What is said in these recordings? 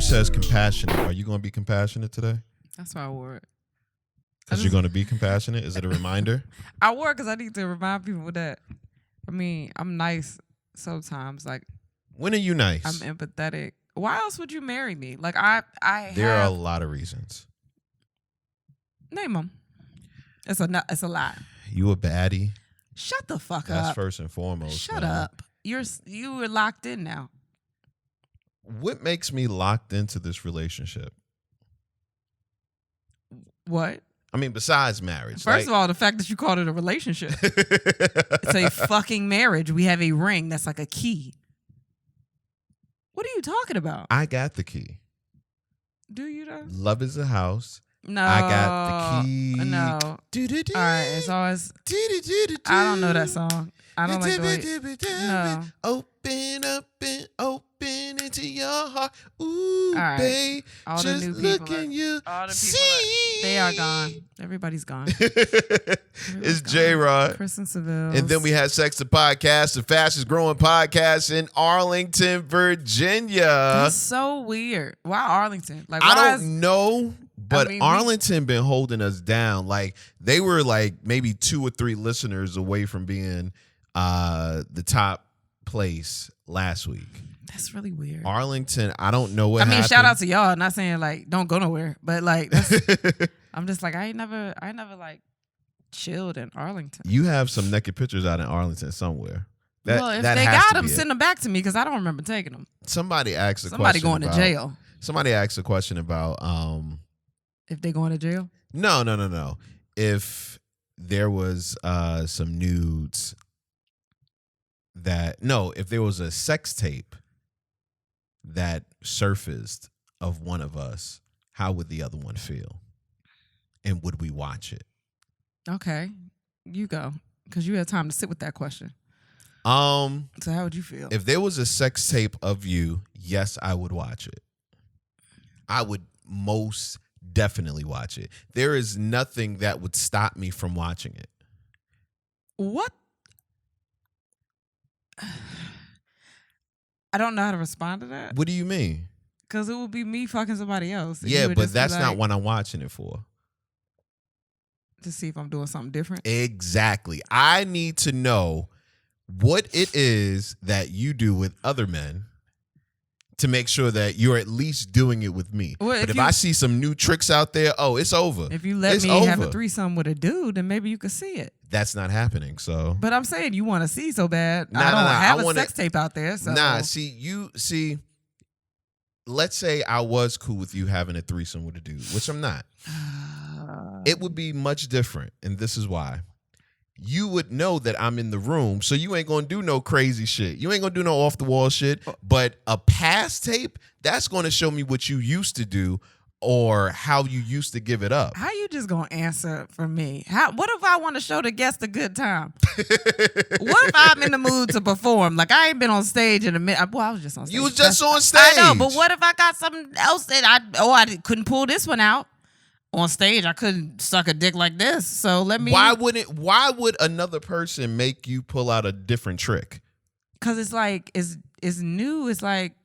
says compassionate. Are you going to be compassionate today? That's why I wore it. Because you're going to be compassionate? Is it a reminder? I wore it because I need to remind people that, I mean, I'm nice sometimes. Like, when are you nice? I'm empathetic. Why else would you marry me? Like, There are a lot of reasons. Name them. It's a lot. You a baddie. Shut the fuck up. That's first and foremost. Shut man. up. You were locked in now. What makes me locked into this relationship? What? I mean, besides marriage. First of all, the fact that you called it a relationship. It's a fucking marriage. We have a ring that's like a key. What are you talking about? I got the key. Do you though? Love is a house. No. I got the key. No. All right, it's always. I don't know that song. I don't like the way. No. Open up and open into your heart. Ooh, right. babe. All the just new people looking you. All the people. See. They are gone. Everybody's gone. It's J-Rod. Chris and Seville. And then we had Sex the Podcast, the fastest growing podcast in Arlington, Virginia. That's so weird. Why Arlington? Like, why I don't know. But Arlington been holding us down. Like, they were like maybe 2 or 3 listeners away from being the top place last week. That's really weird. Arlington, I don't know what happened. Shout out to y'all. Not saying like don't go nowhere, but like I'm just like I never like chilled in Arlington. You have some naked pictures out in Arlington somewhere. Well, if they got them, send them back to me because I don't remember taking them. Somebody asked a question. Somebody going to jail. Somebody asked a question about if they going to jail. No. If there was some nudes if there was a sex tape that surfaced of one of us, how would the other one feel? And would we watch it? Okay, you go because you had time to sit with that question. So how would you feel? If there was a sex tape of you, yes, I would watch it. I would most definitely watch it. There is nothing that would stop me from watching it. What? I don't know how to respond to that. What do you mean? Because it would be me fucking somebody else. Yeah, but that's not what I'm watching it for. To see if I'm doing something different? Exactly. I need to know what it is that you do with other men to make sure that you're at least doing it with me. Well, but if I see some new tricks out there, it's over. If you let me have a threesome with a dude, then maybe you could see it. That's not happening. So, but I'm saying you want to see so bad. I don't have a sex tape out there. So. See. Let's say I was cool with you having a threesome with a dude, which I'm not. It would be much different, and this is why. You would know that I'm in the room, so you ain't gonna do no crazy shit. You ain't gonna do no off the wall shit. But a past tape, that's gonna show me what you used to do or how you used to give it up. How you just gonna answer for me? What if I want to show the guest a good time? What if I'm in the mood to perform? Like I ain't been on stage in a minute. Well, I was just on stage. You was just on stage. I know, but what if I got something else that I couldn't pull this one out? On stage, I couldn't suck a dick like this. So let me. Why would another person make you pull out a different trick? Because it's like it's new. It's like,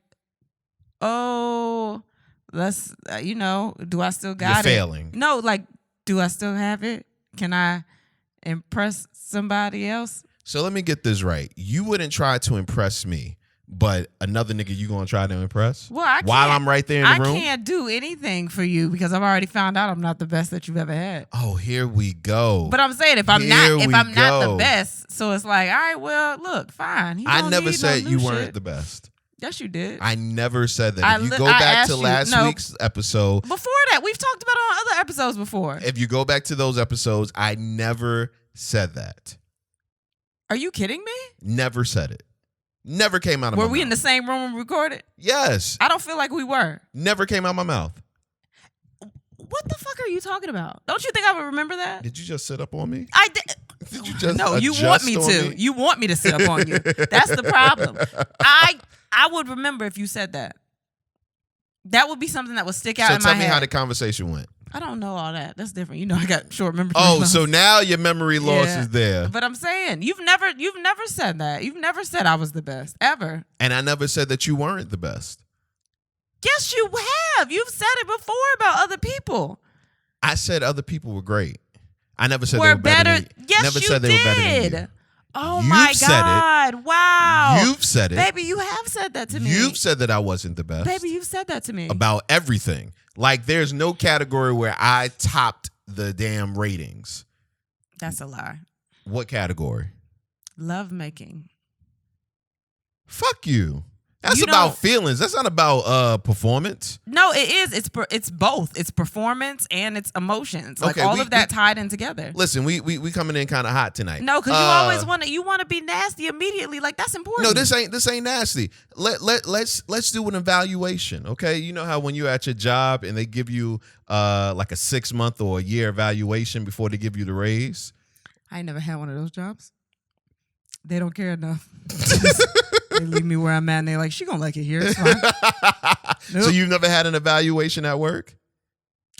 let's do I still got You're failing. No, like, do I still have it? Can I impress somebody else? So let me get this right. You wouldn't try to impress me, but another nigga you gonna try to impress? Well, while I'm right there in the room? I can't do anything for you because I've already found out I'm not the best that you've ever had. Oh, here we go. But I'm saying if I'm not the best, so it's like, all right, well, look, fine. I never said you weren't the best. Yes, you did. I never said that. If you go back to last week's episode. Before that, we've talked about it on other episodes before. If you go back to those episodes, I never said that. Are you kidding me? Never said it. Never came out of my mouth. Were we in the same room and recorded? Yes. I don't feel like we were. Never came out of my mouth. What the fuck are you talking about? Don't you think I would remember that? Did you just sit up on me? I did. Did you just No, you want me to. Me? You want me to sit up on you. That's the problem. I would remember if you said that. That would be something that would stick out in my head. So tell me how the conversation went. I don't know all that. That's different. You know, I got short memory. So now your memory loss is there. But I'm saying you've never said that. You've never said I was the best ever. And I never said that you weren't the best. Yes, you have. You've said it before about other people. I said other people were great. I never said they We're were better better. than you. Yes, Never you said they did. were better than you. Oh You've my said God. Wow. You've said it. Baby, you have said that to me. You've said that I wasn't the best. Baby, you've said that to me. About everything. Like, there's no category where I topped the damn ratings. That's a lie. What category? Love making. Fuck you. That's You about don't- feelings. That's not about performance. No, it is. It's both. It's performance and it's emotions. Like Okay, all of that tied in together. Listen, we coming in kind of hot tonight. No, because you always want to be nasty immediately. Like that's important. No, this ain't nasty. Let's do an evaluation, okay? You know how when you're at your job and they give you like a 6-month or a year evaluation before they give you the raise? I ain't never had one of those jobs. They don't care enough. They leave me where I'm at and they're like, she gonna like it here. It's fine. Nope. So you've never had an evaluation at work?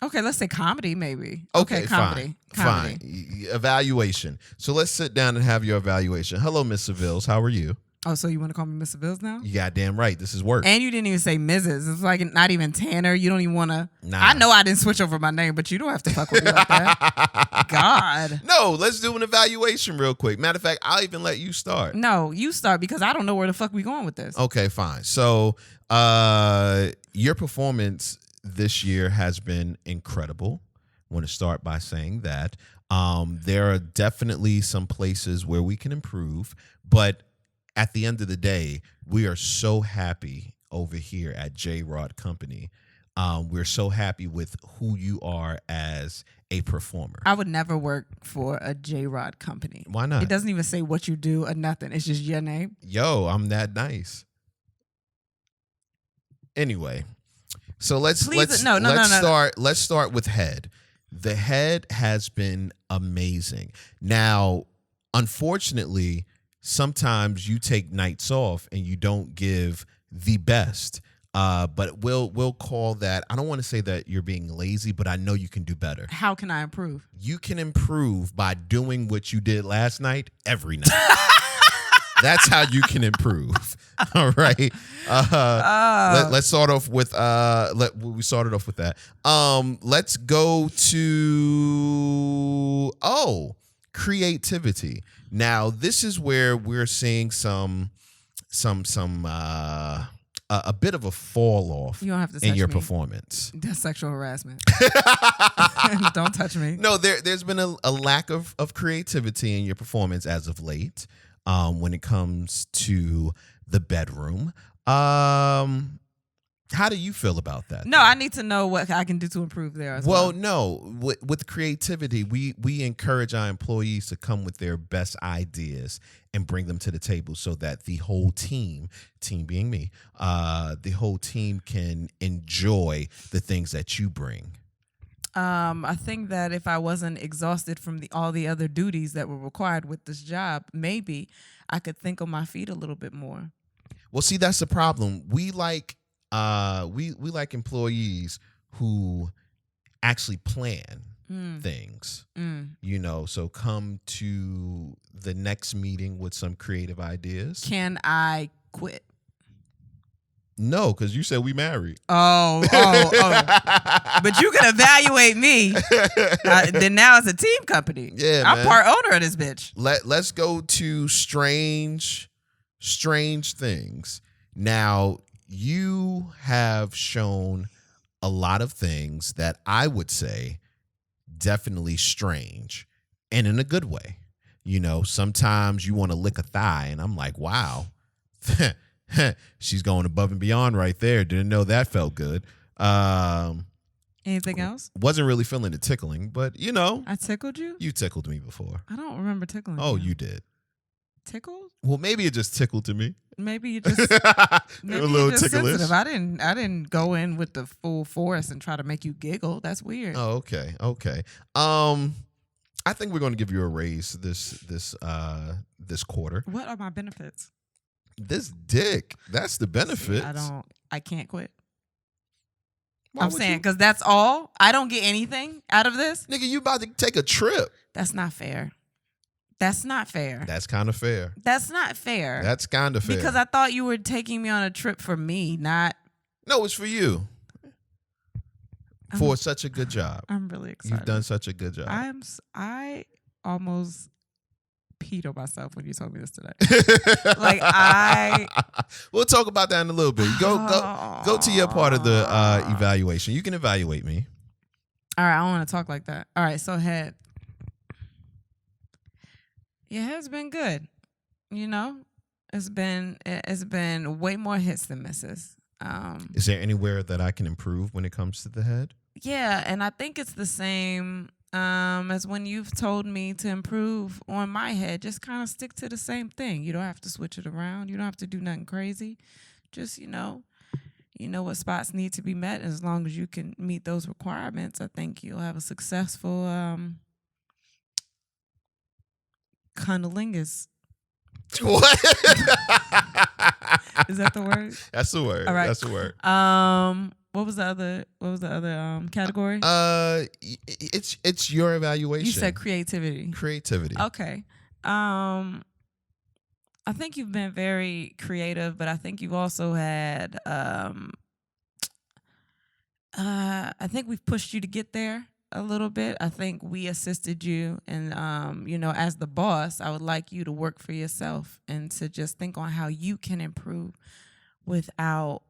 Okay, let's say comedy maybe. Okay, comedy. Fine. Evaluation. So let's sit down and have your evaluation. Hello, Miss Sevilles. How are you? Oh, so you want to call me Mr. Bills now? You goddamn right. This is work. And you didn't even say Mrs. It's like not even Tanner. You don't even want to. Nah. I know I didn't switch over my name, but you don't have to fuck with me like that. God. No, let's do an evaluation real quick. Matter of fact, I'll even let you start. No, you start because I don't know where the fuck we going with this. Okay, fine. So your performance this year has been incredible. I want to start by saying that. There are definitely some places where we can improve, but at the end of the day, we are so happy over here at J-Rod Company. We're so happy with who you are as a performer. I would never work for a J-Rod company. Why not? It doesn't even say what you do or nothing. It's just your name. Yo, I'm that nice. Anyway, so let's start with head. The head has been amazing. Now, unfortunately, sometimes you take nights off and you don't give the best. But we'll call that. I don't want to say that you're being lazy, but I know you can do better. How can I improve? You can improve by doing what you did last night every night. That's how you can improve. All right. Let's start off with we started off with that. Let's go to creativity. Now, this is where we're seeing a bit of a fall off You don't have to touch in your me. performance. That's sexual harassment. Don't touch me. No, there's been a lack of creativity in your performance as of late. When it comes to the bedroom, how do you feel about that? No, I need to know what I can do to improve there as Well, well. no. With creativity, we encourage our employees to come with their best ideas and bring them to the table so that the whole team being me, the whole team can enjoy the things that you bring. I think that if I wasn't exhausted from all the other duties that were required with this job, maybe I could think on my feet a little bit more. Well, see, that's the problem. We like employees who actually plan things. You know, so come to the next meeting with some creative ideas. Can I quit? No, because you said we married. Oh. But you can evaluate me. Then now it's a team company. Yeah, I'm man. part owner of this bitch. Let's go to strange things. Now, you have shown a lot of things that I would say definitely strange, and in a good way. You know, sometimes you want to lick a thigh, and I'm like, wow. She's going above and beyond right there. Didn't know that felt good. Anything else? Wasn't really feeling the tickling, but you know. I tickled you? You tickled me before. I don't remember tickling Oh, you. you did. Tickled? Well, maybe it just tickled to me. Maybe you just A maybe little you're just ticklish. sensitive. I didn't go in with the full force and try to make you giggle. That's weird. Oh, okay. I think we're going to give you a raise this quarter. What are my benefits? This dick. That's the benefits. I can't quit. Why I'm would saying you? because that's all. I don't get anything out of this. Nigga, you about to take a trip. That's not fair. That's not fair. That's kind of fair. That's not fair. That's kind of fair. Because I thought you were taking me on a trip for me, not No, it's for you. For such a good job. I'm really excited. You've done such a good job. I almost peed on myself when you told me this today. We'll talk about that in a little bit. Go to your part of the evaluation. You can evaluate me. All right, I don't want to talk like that. All right, so head. Your head's been good. You know, it's been way more hits than misses. Is there anywhere that I can improve when it comes to the head? Yeah, and I think it's the same as when you've told me to improve on my head. Just kind of stick to the same thing. You don't have to switch it around. You don't have to do nothing crazy. Just, you know what spots need to be met. As long as you can meet those requirements, I think you'll have a successful cunnilingus. What? Is that the word? That's the word. All right. That's the word. What was the other category? It's your evaluation. You said creativity. Creativity. Okay. I think you've been very creative, but I think you've also had I think we've pushed you to get there a little bit. I think we assisted you, and as the boss, I would like you to work for yourself and to just think on how you can improve without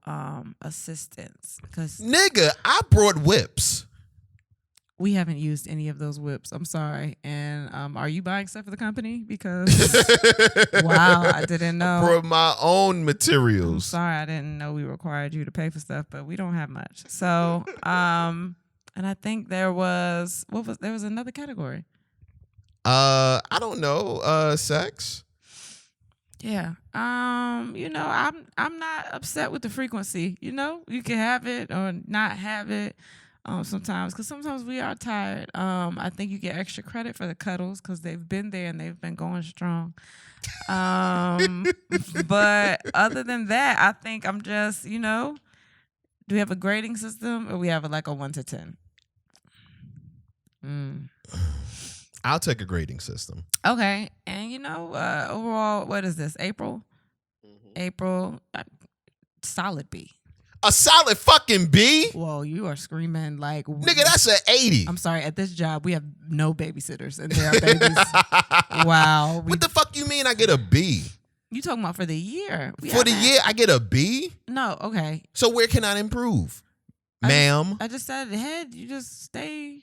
assistance. Because nigga, I brought whips. we haven't used any of those whips. I'm sorry. And are you buying stuff for the company? Because wow, I didn't know. I brought my own materials. I'm sorry, I didn't know we required you to pay for stuff, but we don't have much. So and I think there was another category. I don't know. Sex. Yeah. I'm not upset with the frequency. You can have it or not have it. Sometimes, because sometimes we are tired. I think you get extra credit for the cuddles because they've been there and they've been going strong. But other than that, I think I'm just, do we have a grading system or we have like a 1 to 10? I'll take a grading system. Okay. And, overall, what is this? April? Mm-hmm. April, solid B. A solid fucking B? Whoa, you are screaming like... Nigga, that's an 80. I'm sorry. At this job, we have no babysitters and there are babies. Wow. What the fuck you mean I get a B? You talking about for the year? For the year, I get a B? No, okay. So where can I improve? Ma'am? I just said head. You just stay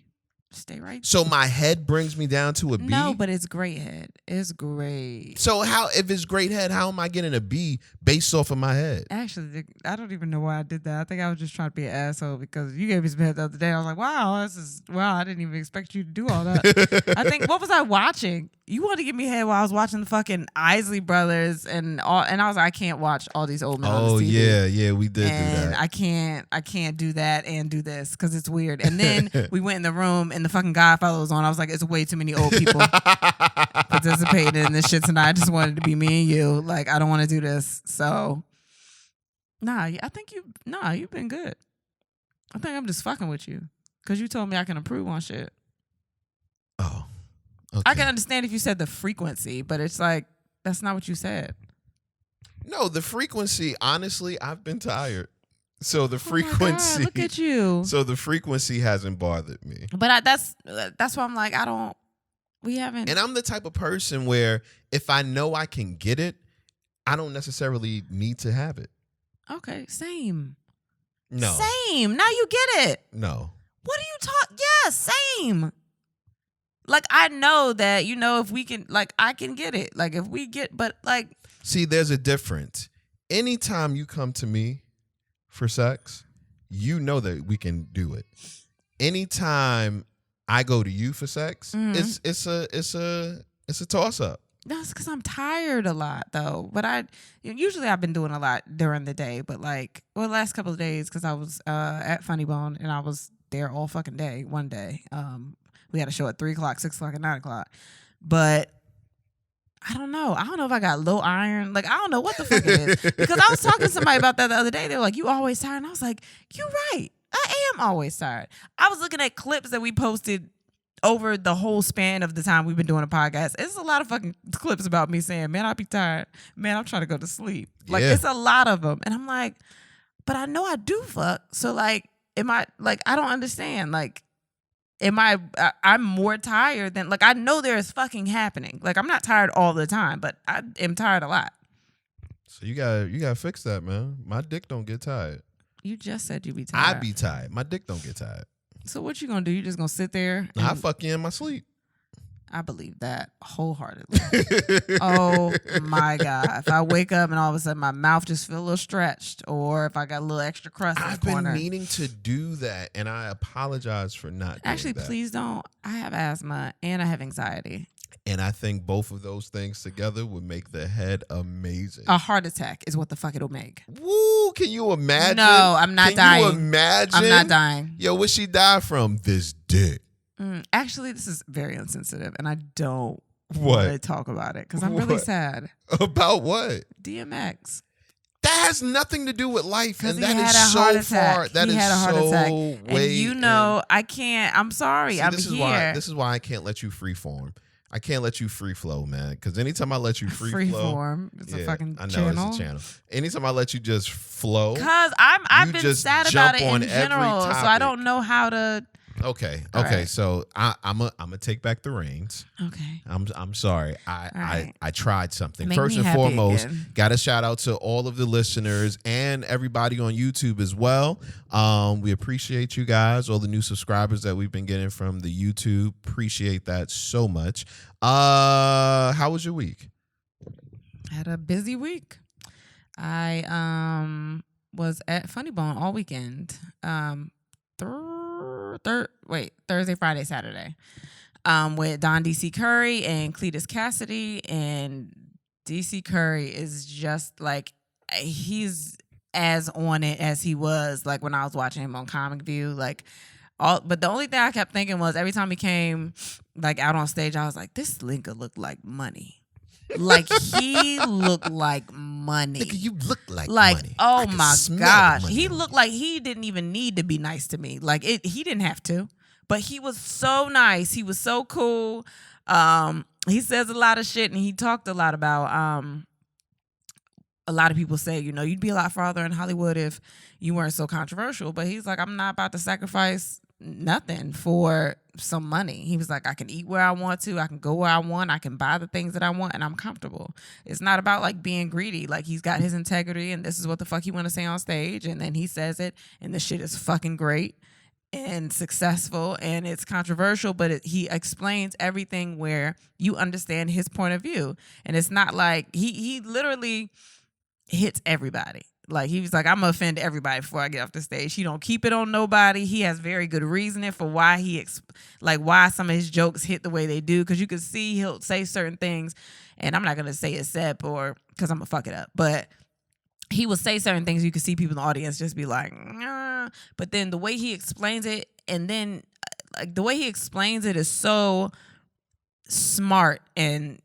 right. So my head brings me down to a B? No, but it's great head. It's great. So if it's great head, how am I getting a B based off of my head? Actually, I don't even know why I did that. I think I was just trying to be an asshole because you gave me some head the other day. I was like, wow, I didn't even expect you to do all that. I think, what was I watching? You wanted to give me head while I was watching the fucking Isley Brothers and I was like, I can't watch all these old men on the TV. Yeah, we did and do that. I can't do that and do this because it's weird. And then we went in the room and the fucking Godfather was on. I was like, it's way too many old people participating in this shit tonight. I just wanted to be me and you. Like, I don't want to do this. So, I think you've been good. I think I'm just fucking with you because you told me I can improve on shit. Oh. Okay. I can understand if you said the frequency, but it's like, that's not what you said. No, the frequency, honestly, I've been tired. So the frequency. God, look at you. So the frequency hasn't bothered me. But that's why I'm like, we haven't. And I'm the type of person where if I know I can get it, I don't necessarily need to have it. Okay, same. No. Same. Now you get it. No. What are you talking? Yeah, same. Like, I know that, if we can, like, I can get it. Like, if we get, but like. See, there's a difference. Anytime you come to me for sex, you know that we can do it. Anytime I go to you for sex, it's a toss up. That's because I'm tired a lot, though. But usually I've been doing a lot during the day. But the last couple of days, because I was at Funny Bone and I was there all fucking day, one day. We had a show at 3 o'clock, 6 o'clock, and 9 o'clock. But I don't know. I don't know if I got low iron. Like, I don't know what the fuck it is. Because I was talking to somebody about that the other day. They were like, you always tired? And I was like, you're right. I am always tired. I was looking at clips that we posted over the whole span of the time we've been doing a podcast. It's a lot of fucking clips about me saying, man, I'll be tired. Man, I'm trying to go to sleep. Like, It's a lot of them. And I'm like, but I know I do fuck. So like, am I like, I don't understand. Like, I'm more tired than, like, I know there is fucking happening. Like, I'm not tired all the time, but I am tired a lot. So you gotta fix that, man. My dick don't get tired. You just said you be tired. I be tired. My dick don't get tired. So what you gonna do? You just gonna sit there? I fuck you in my sleep. I believe that wholeheartedly. Oh my God. If I wake up and all of a sudden my mouth just feel a little stretched, or if I got a little extra crust in the corner. I've been meaning to do that, and I apologize for not doing Actually, that. please don't. I have asthma and I have anxiety. And I think both of those things together would make the head amazing. A heart attack is what the fuck it'll make. Woo! Can you imagine? No, I'm not dying. Can you imagine? I'm not dying. Yo, what she died from? This dick. Actually, this is very insensitive, and I don't want to talk about it because I'm really sad. About what? DMX. That has nothing to do with life, and that is so far. That is so way. And you know, I can't. I'm sorry. See, I'm this here. This is why I can't let you free form. I can't let you free flow, man. Because anytime I let you free flow, form, it's a fucking I know channel. It's a channel. Anytime I let you just flow, because I've been sad about it in every general, so I don't know how to. Okay. Right. So I'm gonna take back the reins. Okay. I'm sorry. I tried something. Make First me and foremost, again. got a shout out to all of the listeners and everybody on YouTube as well. We appreciate you guys, all the new subscribers that we've been getting from the YouTube. Appreciate that so much. How was your week? Had a busy week. I was at Funny Bone all weekend. Thursday, Friday, Saturday, with Don DC Curry and Cletus Cassidy. And DC Curry is just like, he's as on it as he was like when I was watching him on Comic View. Like, but the only thing I kept thinking was every time he came like out on stage, I was like, this nigga looked like money. Like, he looked like money. Nigga, you look like money. Oh my gosh. Money. He looked like he didn't even need to be nice to me. Like, he didn't have to. But he was so nice. He was so cool. He says a lot of shit, and he talked a lot about a lot of people say, you know, you'd be a lot farther in Hollywood if you weren't so controversial. But he's like, I'm not about to sacrifice nothing for some money. He was like, I can eat where I want to, I can go where I want, I can buy the things that I want, and I'm comfortable. It's not about like being greedy. Like, he's got his integrity, and this is what the fuck he want to say on stage, and then he says it, and the shit is fucking great and successful, and it's controversial, but he explains everything where you understand his point of view. And it's not like he literally hits everybody. Like, he was like, I'm gonna offend everybody before I get off the stage. He don't keep it on nobody. He has very good reasoning for why why some of his jokes hit the way they do. Because you can see he'll say certain things, and I'm not gonna say except or because I'm gonna fuck it up, but he will say certain things. You can see people in the audience just be like, nah. But then the way he explains it, and then like the way he explains it is so smart and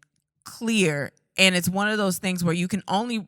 clear, and it's one of those things where you can only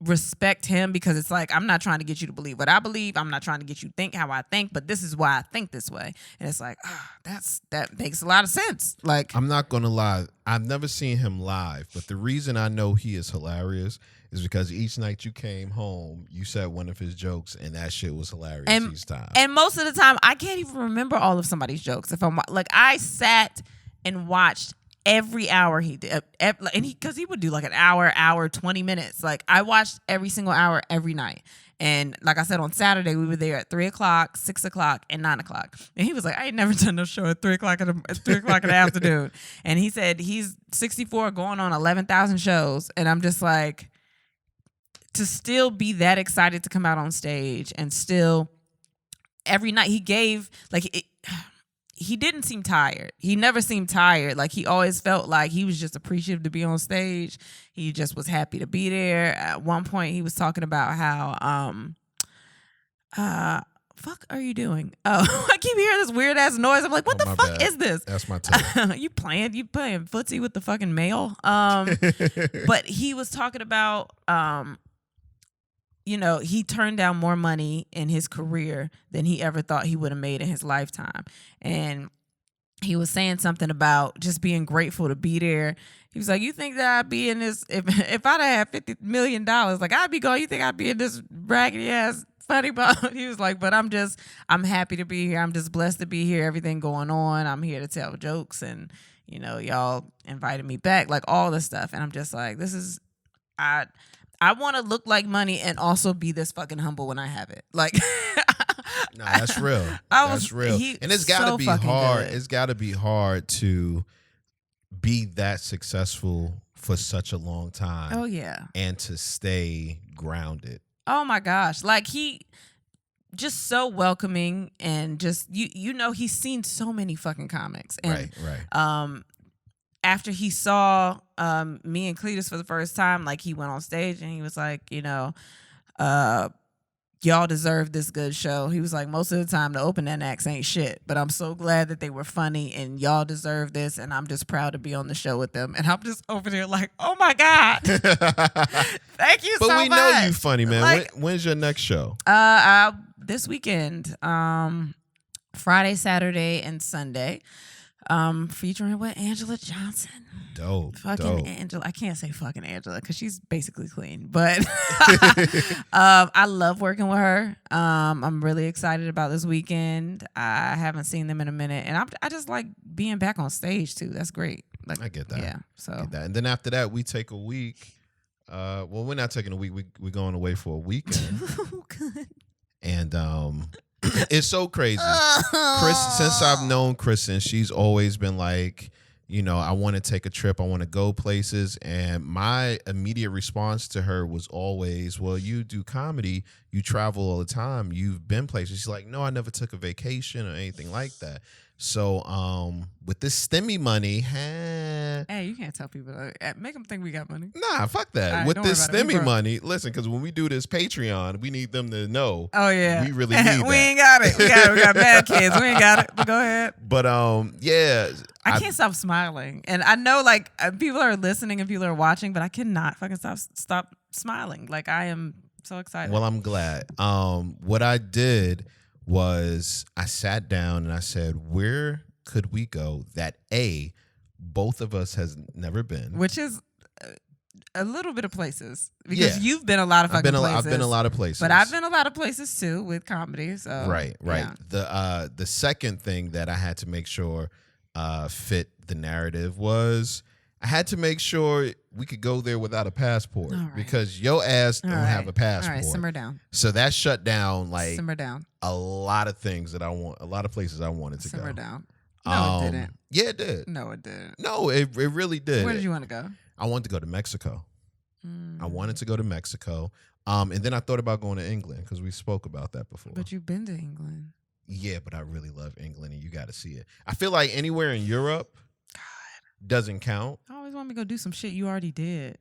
respect him because it's like, I'm not trying to get you to believe what I believe. I'm not trying to get you to think how I think, but this is why I think this way. And it's like, that makes a lot of sense. Like, I'm not gonna lie, I've never seen him live, but the reason I know he is hilarious is because each night you came home, you said one of his jokes, and that shit was hilarious each time. And most of the time, I can't even remember all of somebody's jokes. If I'm like, I sat and watched every hour he did, and because he would do like an hour, 20 minutes. Like, I watched every single hour every night. And like I said, on Saturday, we were there at 3 o'clock, 6 o'clock, and 9 o'clock. And he was like, I ain't never done no show at 3 o'clock in the afternoon. And he said he's 64 going on 11,000 shows. And I'm just like, to still be that excited to come out on stage, and still every night he gave, like, he didn't seem tired. He never seemed tired. Like, he always felt like he was just appreciative to be on stage. He just was happy to be there. At one point, he was talking about how, fuck are you doing? Oh, I keep hearing this weird ass noise. I'm like, what the fuck bad. is this? That's my time. You playing footsie with the fucking mail? But he was talking about, you know, he turned down more money in his career than he ever thought he would have made in his lifetime. And he was saying something about just being grateful to be there. He was like, you think that I'd be in this, if I'd have $50 million, like, I'd be going, you think I'd be in this raggedy ass Funny Bone. He was like, but I'm happy to be here. I'm just blessed to be here. Everything going on. I'm here to tell jokes, and y'all invited me back, like all this stuff. And I'm just like, I want to look like money and also be this fucking humble when I have it. Like, no, that's real. That's real. And it's got to be hard. Good. It's got to be hard to be that successful for such a long time. Oh yeah. And to stay grounded. Oh my gosh. Like he just so welcoming, and just he's seen so many fucking comics. And right. After he saw me and Cletus for the first time, like he went on stage and he was like, y'all deserve this good show. He was like, most of the time the opening acts ain't shit, but I'm so glad that they were funny and y'all deserve this, and I'm just proud to be on the show with them. And I'm just over there like, oh my God. Thank you so much. But we know you funny, man. Like, when's your next show? This weekend. Friday, Saturday, and Sunday. Featuring with Angela Johnson. Dope. Angela. I can't say fucking Angela because she's basically clean. But I love working with her. I'm really excited about this weekend. I haven't seen them in a minute, and I just like being back on stage too. That's great. Like, I get that. Yeah. So and then after that, we take a week. Well, we're not taking a week. We're going away for a weekend. Oh, good. And it's so crazy. Chris, since I've known Kristen, she's always been like, I want to take a trip. I want to go places. And my immediate response to her was always, well, you do comedy. You travel all the time. You've been places. She's like, no, I never took a vacation or anything like that. So with this STEMI money, hey, you can't tell people. Make them think we got money. Nah, fuck that. Right, with this STEMI money, listen, because when we do this Patreon, we need them to know. Oh yeah, we really need that. We ain't got it. We got bad kids. We ain't got it. But go ahead. But yeah, I can't stop smiling, and I know like people are listening and people are watching, but I cannot fucking stop smiling. Like I am so excited. Well, I'm glad. What I did was I sat down and I said, where could we go that both of us has never been? Which is a little bit of places. Because you've been a lot of fucking places. I've been a lot of places. But I've been a lot of places too with comedy. So Right. Yeah. The second thing that I had to make sure fit the narrative was I had to make sure we could go there without a passport because your ass don't have a passport. All right, simmer down. So that shut down like simmer down. A lot of things that I want, a lot of places I wanted to simmer go. down. No, it didn't. Yeah, it did. No, it didn't. No, it really did. Where did you want to go? I wanted to go to Mexico. I wanted to go to Mexico. And then I thought about going to England because we spoke about that before. But you've been to England. Yeah, but I really love England and you got to see it. I feel like anywhere in Europe doesn't count. I always want me to go do some shit you already did.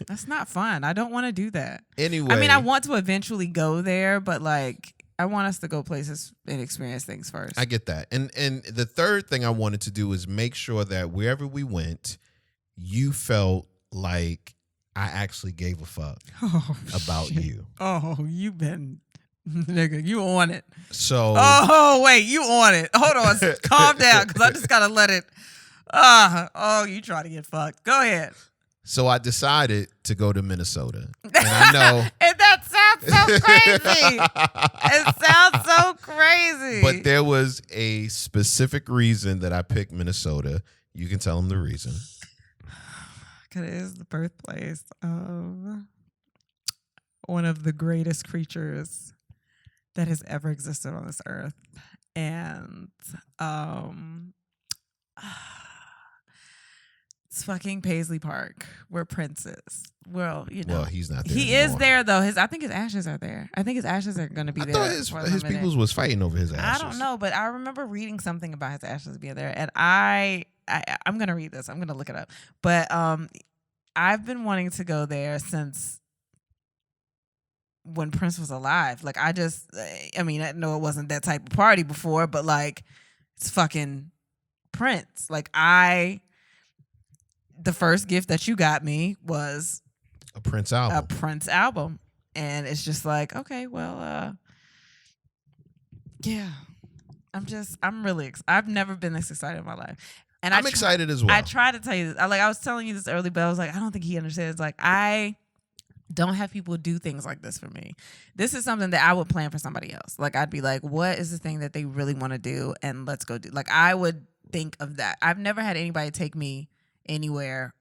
That's not fun. I don't want to do that. Anyway. I mean, I want to eventually go there, but like I want us to go places and experience things first. I get that. And the third thing I wanted to do is make sure that wherever we went, you felt like I actually gave a fuck about you. Oh, you been nigga, you on it. So oh wait, you on it. Hold on, calm down, because I just gotta let it. You try to get fucked. Go ahead. So I decided to go to Minnesota, and I know, and that sounds so crazy. It sounds so crazy. But there was a specific reason that I picked Minnesota. You can tell them the reason. Because it is the birthplace of one of the greatest creatures that has ever existed on this earth. And it's fucking Paisley Park, where Prince is. Well, he's not there. He anymore. Is there though. I think his ashes are there. I think his ashes are going to be there. I thought his peoples was fighting over his ashes. I don't know, but I remember reading something about his ashes being there, and I'm going to read this. I'm going to look it up. But I've been wanting to go there since when Prince was alive. Like I know it wasn't that type of party before, but like it's fucking Prince. Like the first gift that you got me was a Prince album. A Prince album. And it's just like, okay, well, yeah. I'm really I've never been this excited in my life. And I'm excited as well. I try to tell you this. I was telling you this early, but I was like, I don't think he understands. Like, I Don't have people do things like this for me. This is something that I would plan for somebody else. Like, I'd be like, what is the thing that they really want to do? And let's go do. Like, I would think of that. I've never had anybody take me anywhere,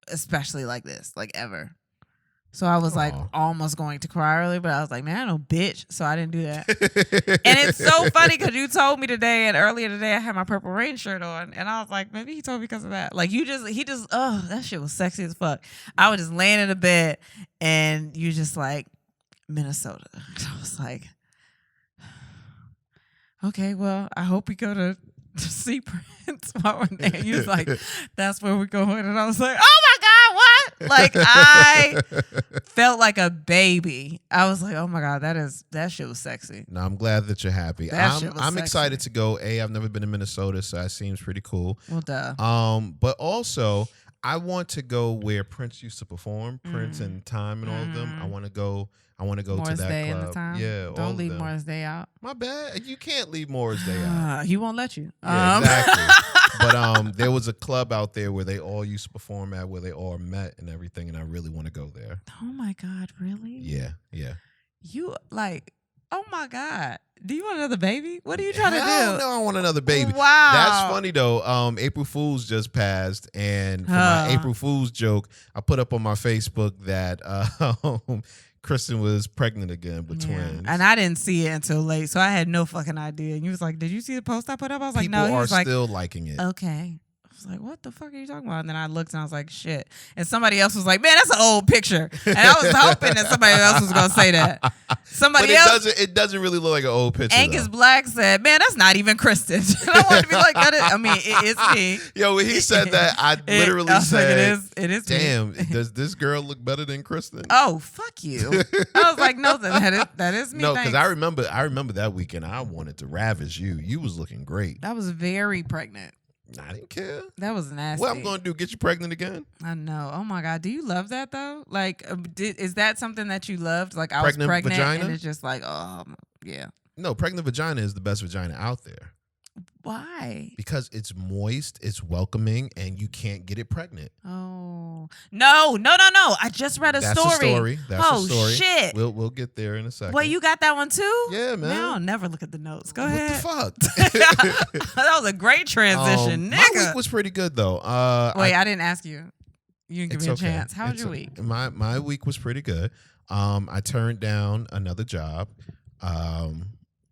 especially like this, like ever. So I was like almost going to cry earlier, but I was like, man, I know bitch. So I didn't do that. And it's so funny because you told me today, and earlier today I had my Purple Rain shirt on, and I was like, maybe he told me because of that. Like, he just, oh, that shit was sexy as fuck. I was just laying in the bed, and you just like, Minnesota. I was like, okay, well, I hope we go to see Prince while we're there. He was like, that's where we're going. And I was like, oh my God, what? Like, I felt like a baby. I was like, oh my God, that shit was sexy. No, I'm glad that you're happy. I'm sexy. excited to go. I've never been to Minnesota, so that seems pretty cool. Well, duh. But also I want to go where Prince used to perform, Prince and Time and all of them. I want to go Morris to that Day club. and the Time. Yeah, Don't leave Morris Day out. My bad. You can't leave Morris Day out. He won't let you. Yeah, exactly. But there was a club out there where they all used to perform at, where they all met and everything, and I really want to go there. Oh my God, really? Yeah. You like, oh my God. Do you want another baby? What are you trying to do? No, I want another baby. Wow. That's funny though. April Fool's just passed, and for my April Fool's joke, I put up on my Facebook that Kristen was pregnant again with twins. And I didn't see it until late, so I had no fucking idea. And you was like, did you see the post I put up? I was like, no. He was like, still liking it. Okay. I was like, what the fuck are you talking about? And then I looked and I was like, shit. And somebody else was like, man, that's an old picture. And I was hoping that somebody else was going to say that. It doesn't really look like an old picture. Angus Black said, man, that's not even Kristen. And I wanted to be like, it is me. Yo, when he said that, I literally said, like, it is damn, me. Does this girl look better than Kristen? Oh, fuck you. I was like, no, that is me. No, because I remember that weekend I wanted to ravish you. You was looking great. I was very pregnant. I didn't care. That was nasty. What I'm going to do, get you pregnant again? I know. Oh my God. Do you love that though? Like, is that something that you loved? Like, I pregnant was pregnant vagina? and it's just like, oh, yeah. No, pregnant vagina is the best vagina out there. Why? Because it's moist, it's welcoming, and you can't get it pregnant. Oh. No. I just read a story. That's a story. Shit. We'll get there in a second. Wait, you got that one too? Yeah, man. Now I'll never look at the notes. Go ahead. What the fuck? That was a great transition, nigga. My week was pretty good though. Wait, I didn't ask you. You didn't give me a chance. How was your week? My week was pretty good. I turned down another job.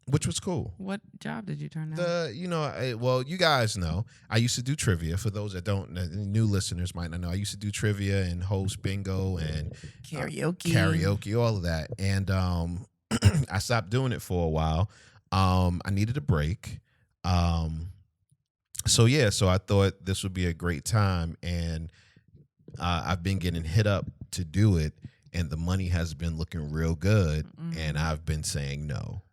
Which was cool. What job did you turn down? You guys know I used to do trivia. For those that don't, new listeners might not know, I used to do trivia and host bingo and karaoke, all of that. And I stopped doing it for a while. I needed a break. So I thought this would be a great time, and I've been getting hit up to do it, and the money has been looking real good, and I've been saying no.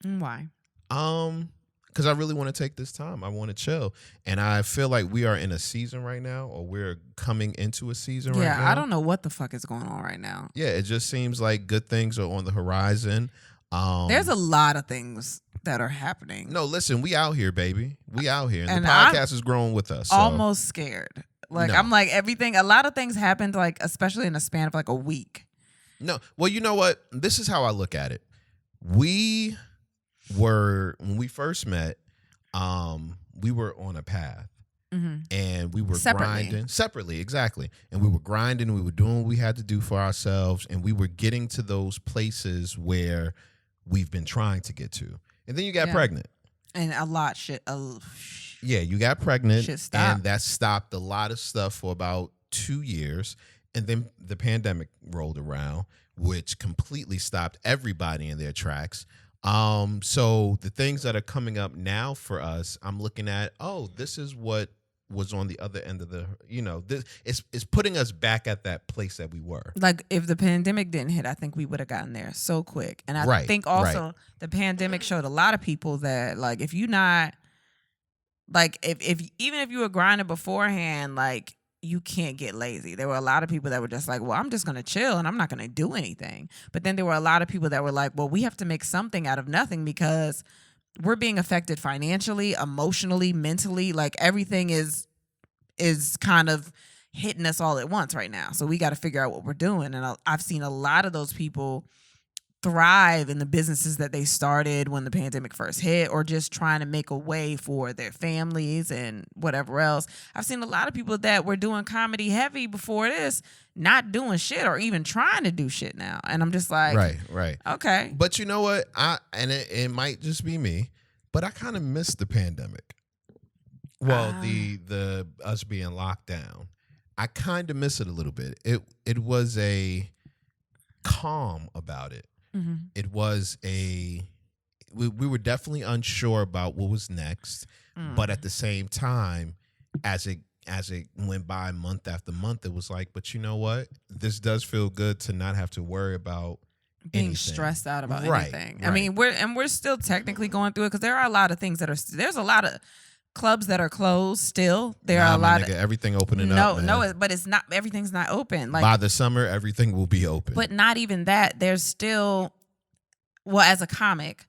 Why? Because I really want to take this time. I want to chill. And I feel like we are in a season right now, or we're coming into a season right now. Yeah, I don't know what the fuck is going on right now. Yeah, it just seems like good things are on the horizon. There's a lot of things that are happening. No, listen, we out here, baby. We out here. And the podcast is growing with us. So. Almost scared. Like, no. I'm like, a lot of things happened, like, especially in the span of like a week. No. Well, you know what? This is how I look at it. When we first met, we were on a path, and we were grinding separately, exactly. And we were grinding, we were doing what we had to do for ourselves, and we were getting to those places where we've been trying to get to. And then you got pregnant. And a lot you got pregnant, shit stopped. And that stopped a lot of stuff for about 2 years. And then the pandemic rolled around, which completely stopped everybody in their tracks. So the things that are coming up now for us, I'm looking at, this is what was on the other end of this it's putting us back at that place that we were. Like, if the pandemic didn't hit, I think we would have gotten there so quick. And I think also the pandemic showed a lot of people that, like, if you're not, like, if even if you were grinding beforehand, like, you can't get lazy. There were a lot of people that were just like, well, I'm just going to chill and I'm not going to do anything. But then there were a lot of people that were like, well, we have to make something out of nothing because we're being affected financially, emotionally, mentally. Like, everything is kind of hitting us all at once right now. So we got to figure out what we're doing. And I've seen a lot of those people thrive in the businesses that they started when the pandemic first hit, or just trying to make a way for their families and whatever else. I've seen a lot of people that were doing comedy heavy before this not doing shit or even trying to do shit now. And I'm just like, right. Okay. But you know what? It might just be me, but I kind of missed the pandemic. Well, the us being locked down. I kind of miss it a little bit. It was a calm about it. Mm-hmm. It was we were definitely unsure about what was next, but at the same time, as it went by month after month, it was like, but you know what? This does feel good to not have to worry about being anything. Stressed out about anything. Right. I mean, we're still technically going through it because there are a lot of things that are. There's a lot of clubs that are closed still. There are a lot of everything opening up. But it's not. Everything's not open. Like by the summer, everything will be open. But not even that. There's still, well, as a comic,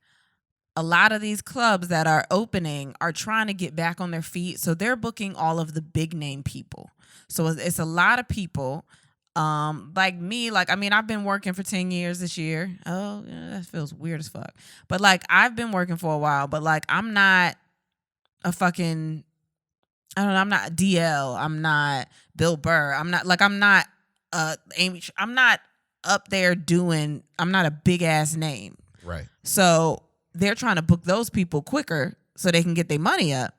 a lot of these clubs that are opening are trying to get back on their feet. So they're booking all of the big name people. So it's a lot of people. Like me, I've been working for 10 years this year. Oh, yeah, that feels weird as fuck. But I've been working for a while, but I'm not a fucking, I don't know, I'm not DL, I'm not Bill Burr, I'm not Amy, I'm not up there doing, I'm not a big ass name. Right. So they're trying to book those people quicker so they can get their money up,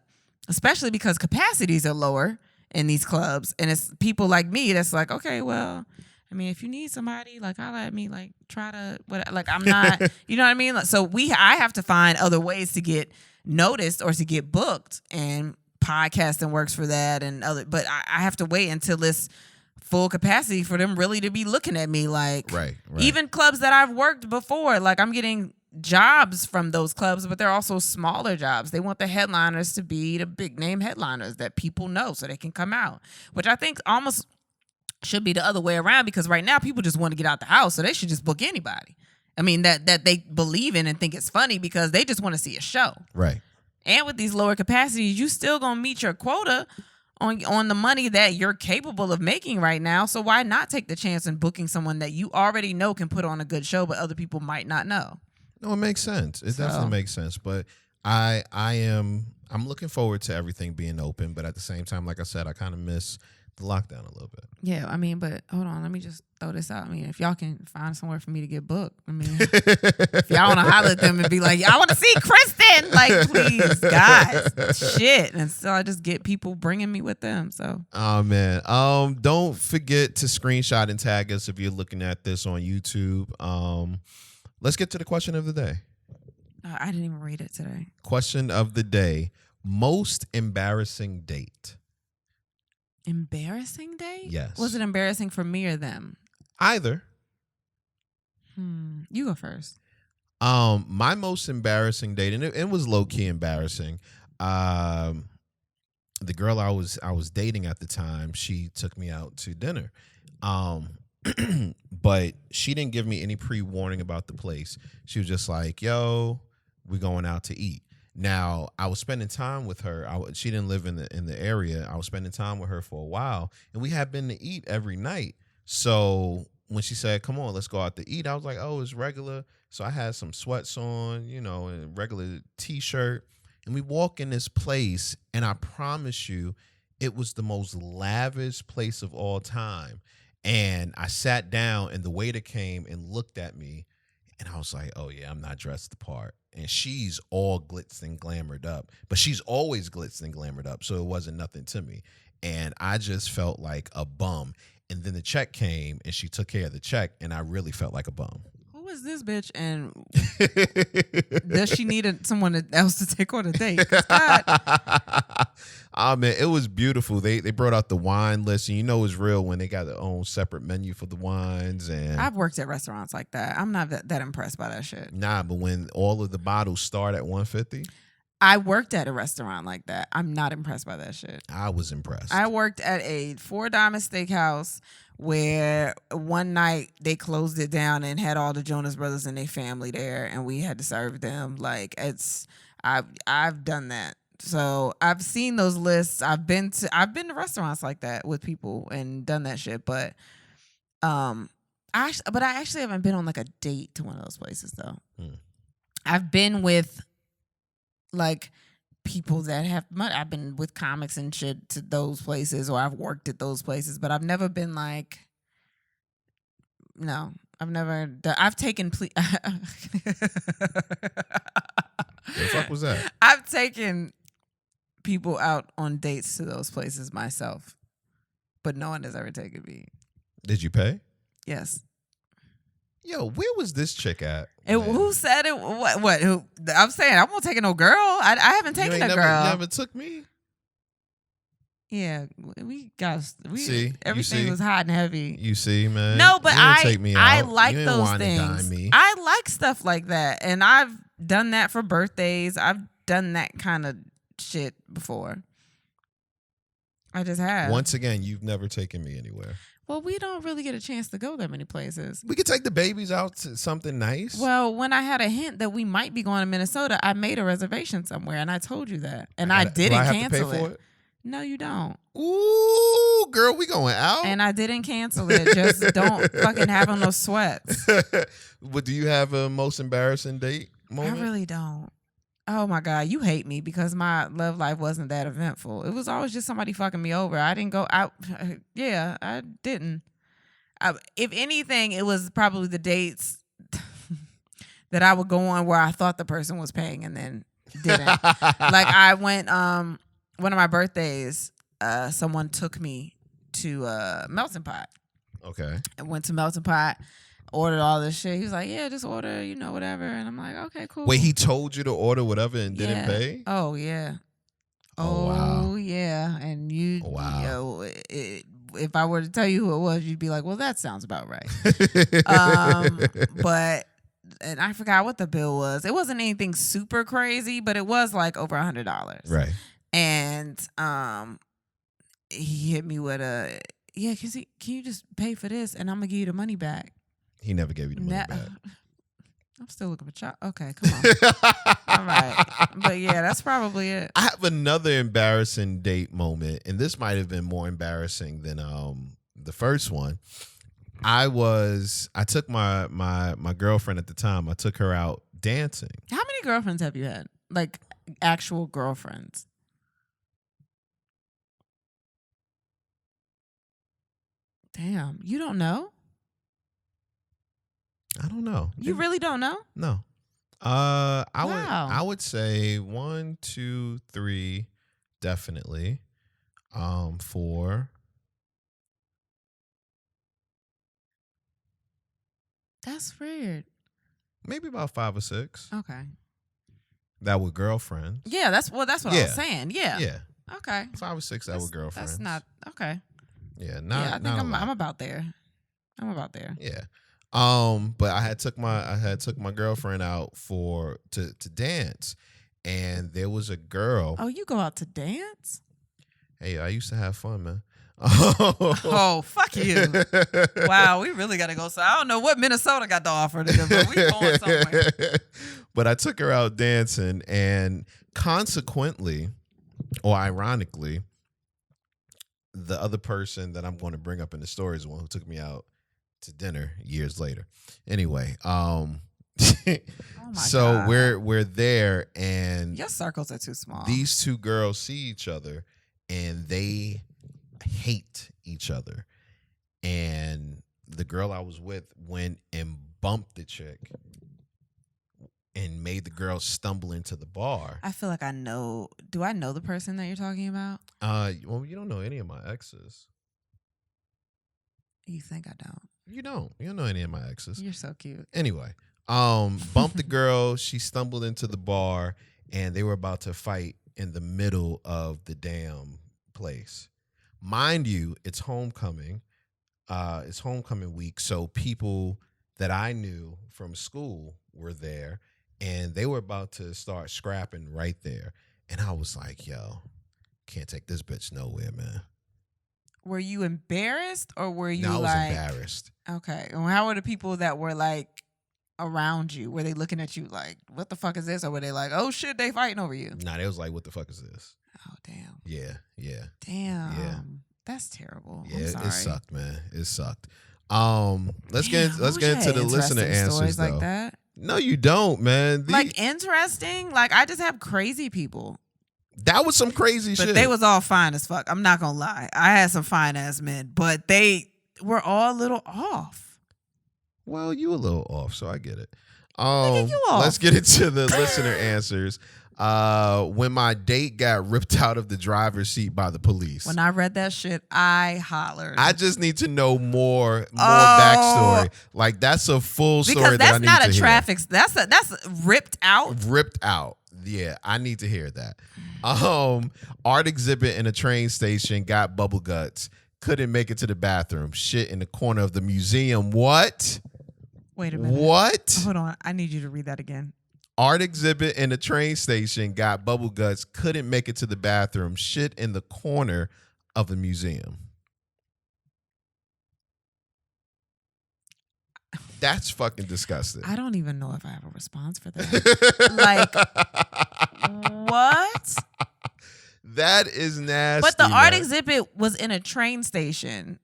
especially because capacities are lower in these clubs. And it's people like me that's like, okay, well, I mean, if you need somebody, holla at me, try to, I'm not, you know what I mean? So I have to find other ways to get noticed or to get booked, and podcasting works for that, and other, but I have to wait until it's full capacity for them really to be looking at me. Right. Even clubs that I've worked before, I'm getting jobs from those clubs, but they're also smaller jobs. They want the headliners to be the big name headliners that people know so they can come out, which I think almost should be the other way around, because right now people just want to get out the house, so they should just book anybody. I mean, that they believe in and think it's funny, because they just want to see a show. Right. And with these lower capacities, you still gonna meet your quota on the money that you're capable of making right now. So why not take the chance in booking someone that you already know can put on a good show, but other people might not know? No, it makes sense. It definitely makes sense. But I'm looking forward to everything being open, but at the same time, like I said, I kind of miss the lockdown a little bit. Yeah, I mean, but hold on, let me just throw this out. I mean, if y'all can find somewhere for me to get booked, I mean, if y'all want to holler at them and be like, I want to see Kristen, please, guys, shit. And so I just get people bringing me with them. So, oh man, don't forget to screenshot and tag us if you're looking at this on YouTube. Let's get to the question of the day. I didn't even read it today. Question of the day: most embarrassing date. Embarrassing day? Yes. Was it embarrassing for me or them? Either. You go first. My most embarrassing date, and it was low key embarrassing. The girl I was dating at the time, she took me out to dinner. But she didn't give me any pre-warning about the place. She was just like, "Yo, we're going out to eat." Now, I was spending time with her. She didn't live in the area. I was spending time with her for a while, and we had been to eat every night. So when she said, "Come on, let's go out to eat," I was like, "Oh, it's regular." So I had some sweats on, and a regular T-shirt, and we walk in this place, and I promise you, it was the most lavish place of all time. And I sat down, and the waiter came and looked at me, and I was like, "Oh yeah, I'm not dressed the part." And she's all glitz and glamored up, but she's always glitz and glamored up, so it wasn't nothing to me. And I just felt like a bum. And then the check came, and she took care of the check, and I really felt like a bum. Who is this bitch? And does she need someone else to take on a date? Oh man, it was beautiful. They brought out the wine list, and it's real when they got their own separate menu for the wines. And I've worked at restaurants like that. I'm not that impressed by that shit. Nah, but when all of the bottles start at $150, I worked at a restaurant like that. I'm not impressed by that shit. I was impressed. I worked at a $4 steakhouse where one night they closed it down and had all the Jonas Brothers and their family there, and we had to serve them. I've done that. So I've seen those lists. I've been to restaurants like that with people and done that shit. But I actually haven't been on like a date to one of those places though. I've been with like people that have money. I've been with comics and shit to those places, or I've worked at those places, but I've never been like, no, I've never done, I've taken the fuck was that? I've taken people out on dates to those places myself, but no one has ever taken me. Did you pay? Yes. Yo, where was this chick at? Who said it? What? Who? I'm saying I'm not taking no girl. I haven't taken a girl. You never took me? Yeah, see, everything was hot and heavy. You see, man. No, but I like you those things. I like stuff like that, and I've done that for birthdays. I've done that kind of shit before. I just have. Once again, you've never taken me anywhere. Well, we don't really get a chance to go that many places. We could take the babies out to something nice. Well, when I had a hint that we might be going to Minnesota, I made a reservation somewhere, and I told you that, and I didn't cancel it. No, you don't. Ooh, girl, we going out. And I didn't cancel it. Just don't fucking have on those sweats. But do you have a most embarrassing date moment? I really don't. Oh my God, you hate me because my love life wasn't that eventful. It was always just somebody fucking me over. I didn't go out. Yeah, I didn't. If anything, it was probably the dates that I would go on where I thought the person was paying and then didn't. Like I went, one of my birthdays, someone took me to Melting Pot. Okay. I went to Melting Pot. Ordered all this shit. He was like, yeah, just order, whatever. And I'm like, okay, cool. Wait, he told you to order whatever and didn't pay? Oh, yeah. Oh, wow. Yeah. And you, wow. If I were to tell you who it was, you'd be like, well, that sounds about right. But, and I forgot what the bill was. It wasn't anything super crazy, but it was like over $100. Right. And he hit me with can you just pay for this and I'm going to give you the money back. He never gave you the money back. I'm still looking for child. Okay, come on. All right. But yeah, that's probably it. I have another embarrassing date moment, and this might have been more embarrassing than the first one. I took my girlfriend at the time, I took her out dancing. How many girlfriends have you had? Like actual girlfriends? Damn, you don't know? I don't know. You really don't know? No. I would say 1, 2, 3, definitely. 4. That's weird. Maybe about 5 or 6. Okay. That were girlfriends. Yeah, that's what I was saying. Yeah. Yeah. Okay. 5 or 6 that were girlfriends. That's not okay. Yeah, I think I'm about there. I'm about there. Yeah. But I had took my girlfriend out to dance, and there was a girl. Oh, you go out to dance? Hey, I used to have fun, man. Oh, fuck you. Wow, we really got to go. So I don't know what Minnesota got to offer, but we going somewhere. But I took her out dancing, and consequently, or ironically, the other person that I'm going to bring up in the story is the one who took me out to dinner years later. Anyway, so God. we're there, and your circles are too small. These two girls see each other, and they hate each other. And the girl I was with went and bumped the chick and made the girl stumble into the bar. I feel like I know. Do I know the person that you're talking about? Well, you don't know any of my exes. You think I don't? You don't know any of my exes. You're so cute. Anyway, bumped the girl. She stumbled into the bar, and they were about to fight in the middle of the damn place. Mind you, it's homecoming. It's homecoming week, so people that I knew from school were there, and they were about to start scrapping right there. And I was like, yo, can't take this bitch nowhere, man. Were you embarrassed or were you I was like... embarrassed. Okay. And how were the people that were like around you? Were they looking at you like, what the fuck is this? Or were they like, oh shit, they fighting over you? Nah, they was like, what the fuck is this? Oh, damn. Yeah. Damn. Yeah. That's terrible. Yeah, I'm sorry. it sucked, man. It sucked. Let's get into the listener answers though. Like that. No, you don't, man. Like interesting. Like I just have crazy people. That was some crazy shit. But they was all fine as fuck. I'm not gonna lie. I had some fine ass men, but they were all a little off. Well, you a little off, so I get it. You off. Let's get into the listener answers. When my date got ripped out of the driver's seat by the police. When I read that shit, I hollered. I just need to know more backstory. Like that's a full story that I need to hear. Because that's not a traffic. That's ripped out. Ripped out. Yeah, I need to hear that. Art exhibit in a train station got bubble guts. Couldn't make it to the bathroom. Shit in the corner of the museum. What? Wait a minute. What? Hold on. I need you to read that again. Art exhibit in a train station got bubble guts. Couldn't make it to the bathroom. Shit in the corner of the museum. That's fucking disgusting. I don't even know if I have a response for that. Like, what? That is nasty. But the art exhibit was in a train station.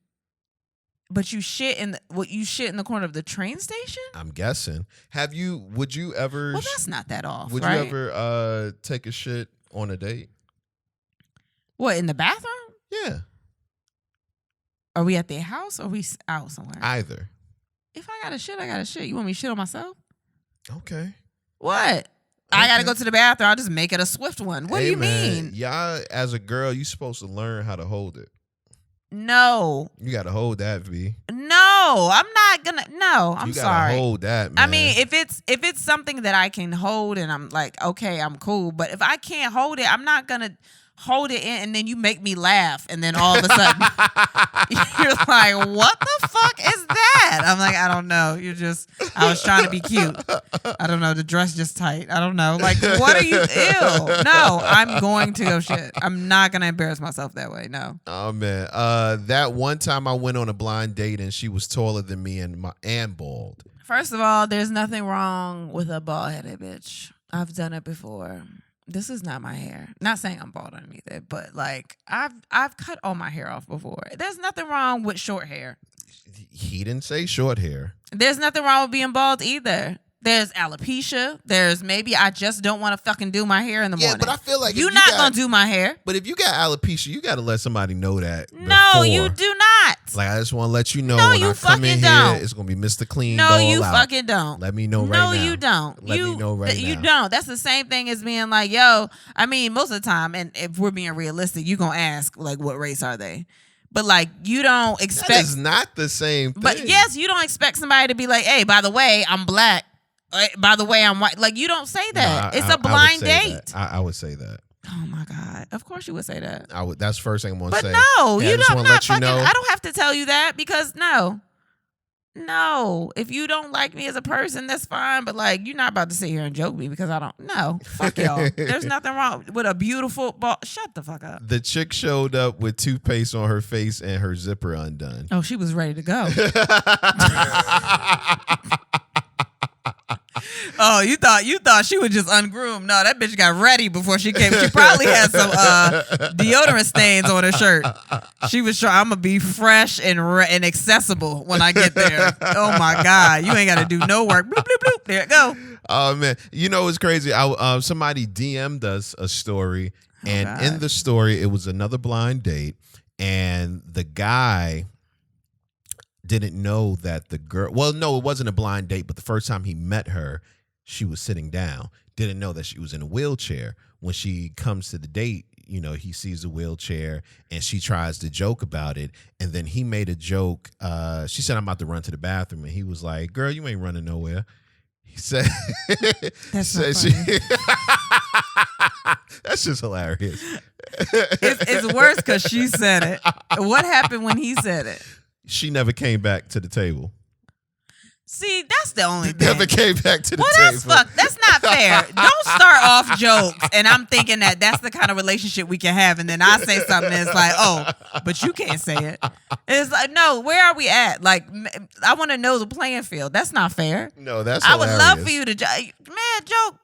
But you shit in the corner of the train station? I'm guessing. Would you ever? Well, that's not that off. Would right? you ever take a shit on a date? What, in the bathroom? Yeah. Are we at their house or are we out somewhere? Either. If I got to shit, I got to shit. You want me to shit on myself? Okay. What? Okay. I got to go to the bathroom. I'll just make it a swift one. What do you mean? Y'all, as a girl, you supposed to learn how to hold it. No. You got to hold that, V. No, I'm not gonna. No, I'm sorry. You got to hold that, man. I mean, if it's something that I can hold and I'm like, okay, I'm cool. But if I can't hold it, I'm not gonna hold it in and then you make me laugh and then all of a sudden you're like, what the fuck is that? I'm like, I don't know. I was trying to be cute. I don't know. The dress just tight. I don't know. Like, what are you? Ew. No, I'm going to go shit. I'm not going to embarrass myself that way. No. Oh, man. That one time I went on a blind date and she was taller than me and bald. First of all, there's nothing wrong with a bald-headed bitch. I've done it before. This is not my hair. Not saying I'm bald on either, but like I've cut all my hair off before. There's nothing wrong with short hair. He didn't say short hair. There's nothing wrong with being bald either. There's alopecia. There's maybe I just don't want to fucking do my hair in the morning. Yeah, but I feel like you're not gonna do my hair. But if you got alopecia, you got to let somebody know that. No, you do not. Like I just want to let you know when I come in here, it's gonna be Mr. Clean. No, you fucking don't. Let me know right now. No, you don't. Let me know right now. You don't. That's the same thing as being like, yo. I mean, most of the time, and if we're being realistic, you gonna ask like, what race are they? But like, you don't expect. That is not the same thing. But yes, you don't expect somebody to be like, hey, by the way, I'm black. By the way, I'm white. Like, you don't say that. It's a blind date. I would say that. Oh my God! Of course you would say that. That's the first thing I'm gonna say. But no, hey, you don't. I know. don't have to tell you that because no. If you don't like me as a person, that's fine. But like, you're not about to sit here and joke me because I don't. No, fuck y'all. There's nothing wrong with a beautiful ball. Shut the fuck up. The chick showed up with toothpaste on her face and her zipper undone. Oh, she was ready to go. Oh, you thought she was just ungroomed. No, that bitch got ready before she came. She probably had some deodorant stains on her shirt. She was trying, I'm going to be fresh and accessible when I get there. Oh, my God. You ain't got to do no work. Bloop, bloop, bloop. There it go. Oh, man. You know what's crazy? Somebody DM'd us a story, and in the story, it was another blind date, and the guy didn't know that the girl, well, no, it wasn't a blind date, but the first time he met her, she was sitting down. Didn't know that she was in a wheelchair. When she comes to the date, he sees the wheelchair and she tries to joke about it. And then he made a joke. She said, I'm about to run to the bathroom. And he was like, girl, you ain't running nowhere. He said, that's not funny. That's just hilarious. It's worse because she said it. What happened when he said it? She never came back to the table. See, that's the only He thing. never came back to the Well, table. that's fuck. That's not fair. Don't start off jokes, and I'm thinking that's the kind of relationship we can have, and then I say something that's like, oh, but you can't say it. It's like, no, where are we at? Like, I want to know the playing field. That's not fair. No, that's I would hilarious. love for you to, man, joke.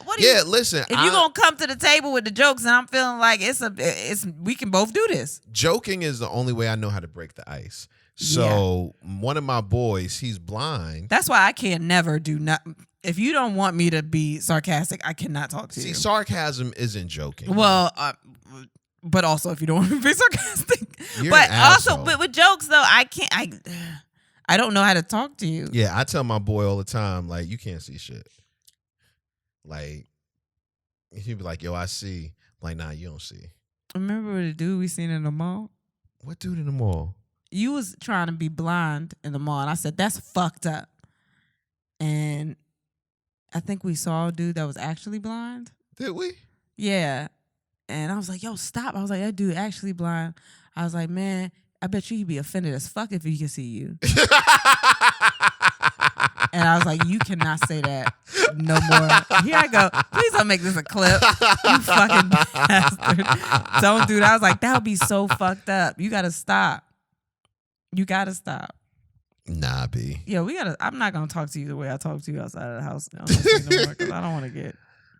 What do you? Yeah, listen. If you gonna come to the table with the jokes, and I'm feeling like we can both do this. Joking is the only way I know how to break the ice. So one of my boys, he's blind. That's why I can never do not. If you don't want me to be sarcastic, I cannot talk to you. See, sarcasm isn't joking. Well, but also if you don't want me to be sarcastic, You're but an also, asshole. but with jokes though, I can't. I don't know how to talk to you. Yeah, I tell my boy all the time, like, you can't see shit. Like, he'd be like, yo, I see. I'm like, nah, you don't see. Remember the dude we seen in the mall? What dude in the mall? You was trying to be blind in the mall, and I said that's fucked up. And I think we saw a dude that was actually blind. Did we? Yeah. And I was like, yo, stop. I was like, that dude actually blind. I was like, man, I bet you he'd be offended as fuck if he could see you. And I was like, you cannot say that no more. Here I go. Please don't make this a clip. You fucking bastard. Don't do that. I was like, that would be so fucked up. You got to stop. You got to stop. Nah, B. Yeah, I'm not going to talk to you the way I talk to you outside of the house now. Because I don't want to get.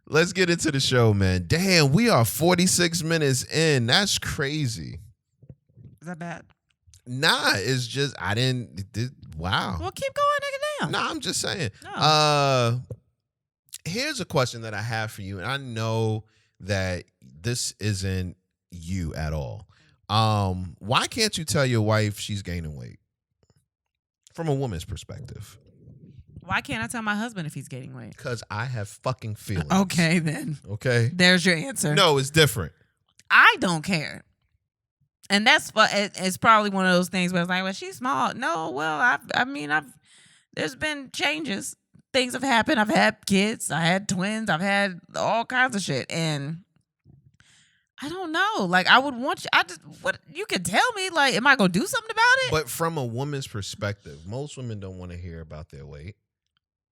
Let's get into the show, man. Damn, we are 46 minutes in. That's crazy. Is that bad? Nah, it's just, wow. Well, keep going, nigga, down. Nah, I'm just saying. No. Here's a question that I have for you, and I know that this isn't you at all. Why can't you tell your wife she's gaining weight? From a woman's perspective. Why can't I tell my husband if he's gaining weight? Because I have fucking feelings. Okay, then. Okay? There's your answer. No, it's different. I don't care. And that's it's probably one of those things where it's like, well, she's small. No, well, there's been changes. Things have happened. I've had kids. I had twins. I've had all kinds of shit. And I don't know. Like, I would want you, you could tell me, like, am I going to do something about it? But from a woman's perspective, most women don't want to hear about their weight.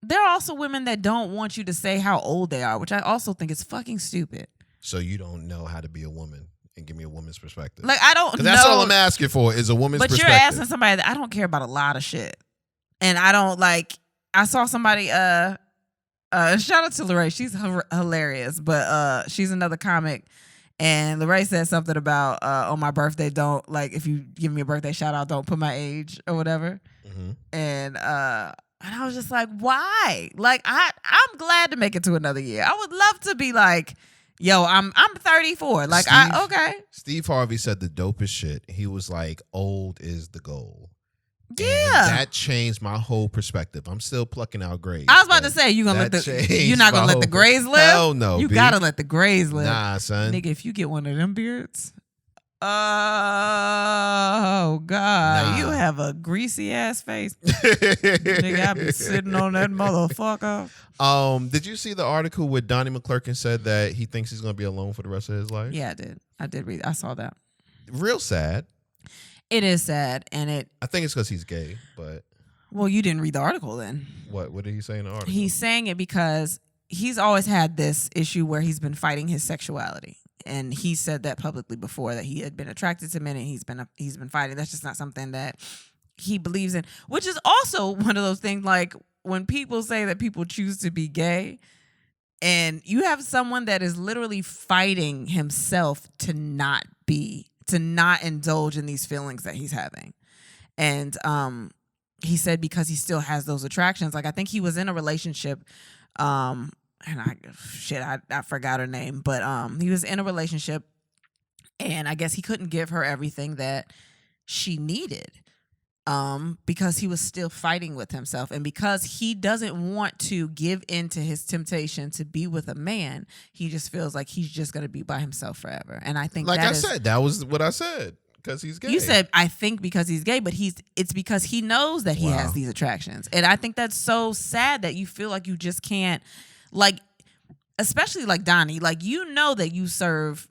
There are also women that don't want you to say how old they are, which I also think is fucking stupid. So you don't know how to be a woman and give me a woman's perspective. Like, I don't know. That's all I'm asking for is a woman's perspective. But you're asking somebody that I don't care about a lot of shit. And I don't like, I saw somebody, shout out to Lorraine. She's hilarious, but she's another comic. And Lorraine said something about, on my birthday, don't, like, if you give me a birthday shout out, don't put my age or whatever. Mm-hmm. And I was just like, why? Like, I'm glad to make it to another year. I would love to be like, yo, I'm 34. Like, okay. Steve Harvey said the dopest shit. He was like, old is the goal. Yeah. And that changed my whole perspective. I'm still plucking out grays. I was about to say, you're not gonna let the grays live? Hell no. You gotta let the grays live. Nah, son. Nigga, if you get one of them beards, oh God, you have a greasy ass face. Nigga, I be sitting on that motherfucker. Did you see the article where Donny Mcclurkin said that he thinks he's gonna be alone for the rest of his life? Yeah, I did read. I saw that. Real sad. It is sad, and I think it's because he's gay, but. Well, you didn't read the article then. What did he say in the article? He's saying it because he's always had this issue where he's been fighting his sexuality. And he said that publicly before, that he had been attracted to men and he's been fighting. That's just not something that he believes in, which is also one of those things, like when people say that people choose to be gay and you have someone that is literally fighting himself to not indulge in these feelings that he's having. And he said because he still has those attractions. Like, I think he was in a relationship, and I forgot her name, but he was in a relationship, and I guess he couldn't give her everything that she needed, because he was still fighting with himself, and because he doesn't want to give in to his temptation to be with a man, he just feels like he's just going to be by himself forever. And I think, that was what I said. Because he's gay. You said, I think because he's gay, but it's because he knows that he has these attractions. And I think that's so sad that you feel like you just can't, like, especially like Donny, like, you know that you serve,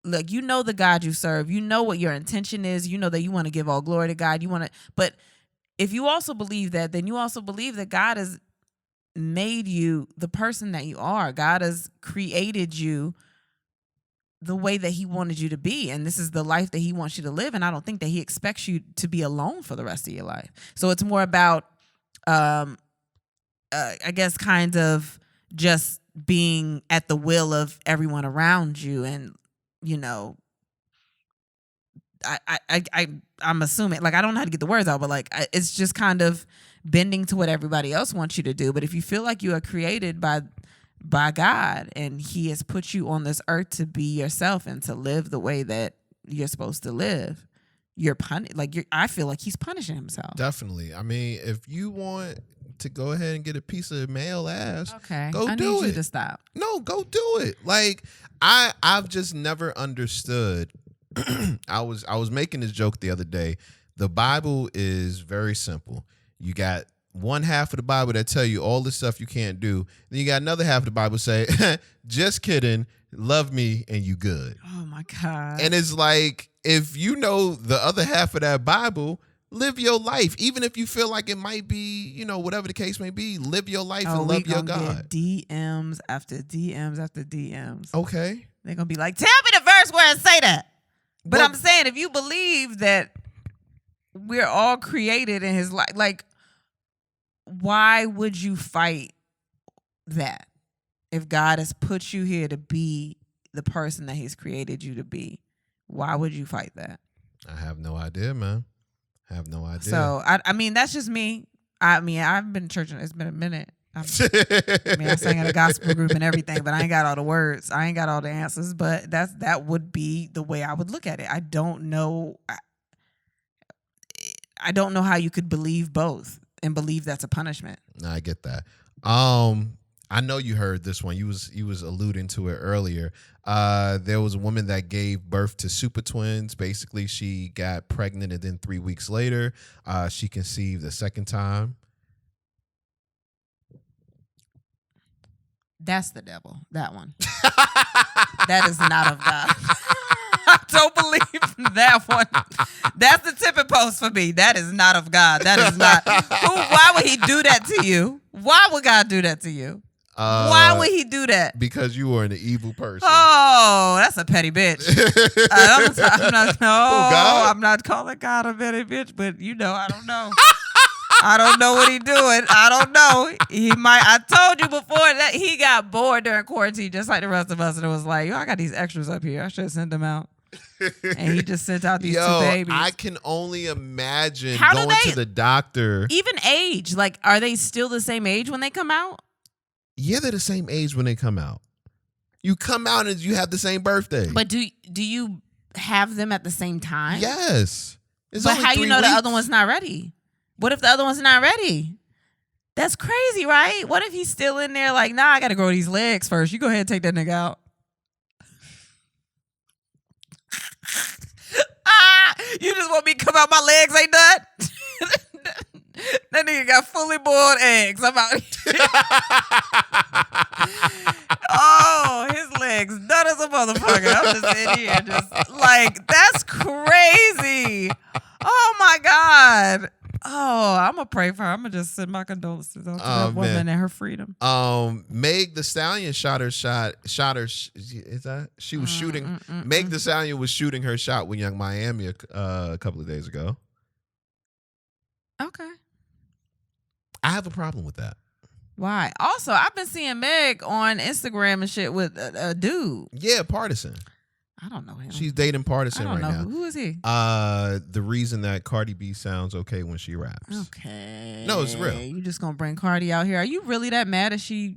like, you know the God you serve, you know what your intention is, you know that you want to give all glory to God, but if you also believe that, then you also believe that God has made you the person that you are. God has created you the way that he wanted you to be, and this is the life that he wants you to live. And I don't think that he expects you to be alone for the rest of your life. So it's more about, I guess, kind of just being at the will of everyone around you. And, you know, I'm assuming, like, I don't know how to get the words out, but like, it's just kind of bending to what everybody else wants you to do. But if you feel like you are created by God, and he has put you on this earth to be yourself and to live the way that you're supposed to live, you're I feel like he's punishing himself. Definitely. I mean, if you want to go ahead and get a piece of male ass, okay, go I do need it. You to stop. No, go do it. Like, I've just never understood. I was making this joke the other day. The Bible is very simple. You got one half of the Bible that tell you all the stuff you can't do. Then you got another half of the Bible say, just kidding, love me and you good. Oh my God. And it's like, if you know the other half of that Bible, live your life. Even if you feel like it might be, you know, whatever the case may be, live your life and love your God. Get DMs after DMs after DMs. Okay. They're going to be like, tell me the verse where it say that. But Well, I'm saying, if you believe that we're all created in his life, like, why would you fight that if God has put you here to be the person that he's created you to be? Why would you fight that? I have no idea, man. I have no idea. So, I mean, that's just me. I mean, I've been in church, and it's been a minute. I sang in a gospel group and everything, but I ain't got all the words. I ain't got all the answers, but that would be the way I would look at it. I don't know. I don't know how you could believe both and believe that's a punishment. No, I get that. I know you heard this one. You was alluding to it earlier. There was a woman that gave birth to super twins. Basically, she got pregnant, and then 3 weeks later, she conceived a second time. That's the devil. That one. That is not of God. I don't believe that one. That's the tipping post for me. That is not of God. That is not. Why would he do that to you? Why would God do that to you? Why would he do that? Because you were an evil person. Oh, that's a petty bitch. I'm not calling God a petty bitch, but you know, I don't know. I don't know what he doing. I don't know. He might. I told you before that he got bored during quarantine, just like the rest of us, and it was like, yo, I got these extras up here. I should have sent them out. And he just sent out these two babies. I can only imagine How going to the doctor. Even age, like, are they still the same age when they come out? Yeah, they're the same age when they come out. You come out and you have the same birthday. But do you have them at the same time? Yes. But how you know the other one's not ready? What if the other one's not ready? That's crazy, right? What if he's still in there like, nah, I got to grow these legs first. You go ahead and take that nigga out. You just want me to come out, my legs ain't done? That nigga got fully boiled eggs. I'm out here. Oh, his legs done as a motherfucker. I'm just in here just like, that's crazy. Oh my God. Oh, I'm gonna pray for her. I'm gonna just send my condolences on to that woman and her freedom. Meg the Stallion shot her. Is that she was shooting? Meg the Stallion was shooting her shot with Young Miami a couple of days ago. Okay. I have a problem with that. Why? Also, I've been seeing Meg on Instagram and shit with a dude. Yeah, Partisan. I don't know him. She's dating Partisan right now. Who is he? The reason that Cardi B sounds okay when she raps. Okay. No, it's real. You just gonna bring Cardi out here? Are you really that mad that she?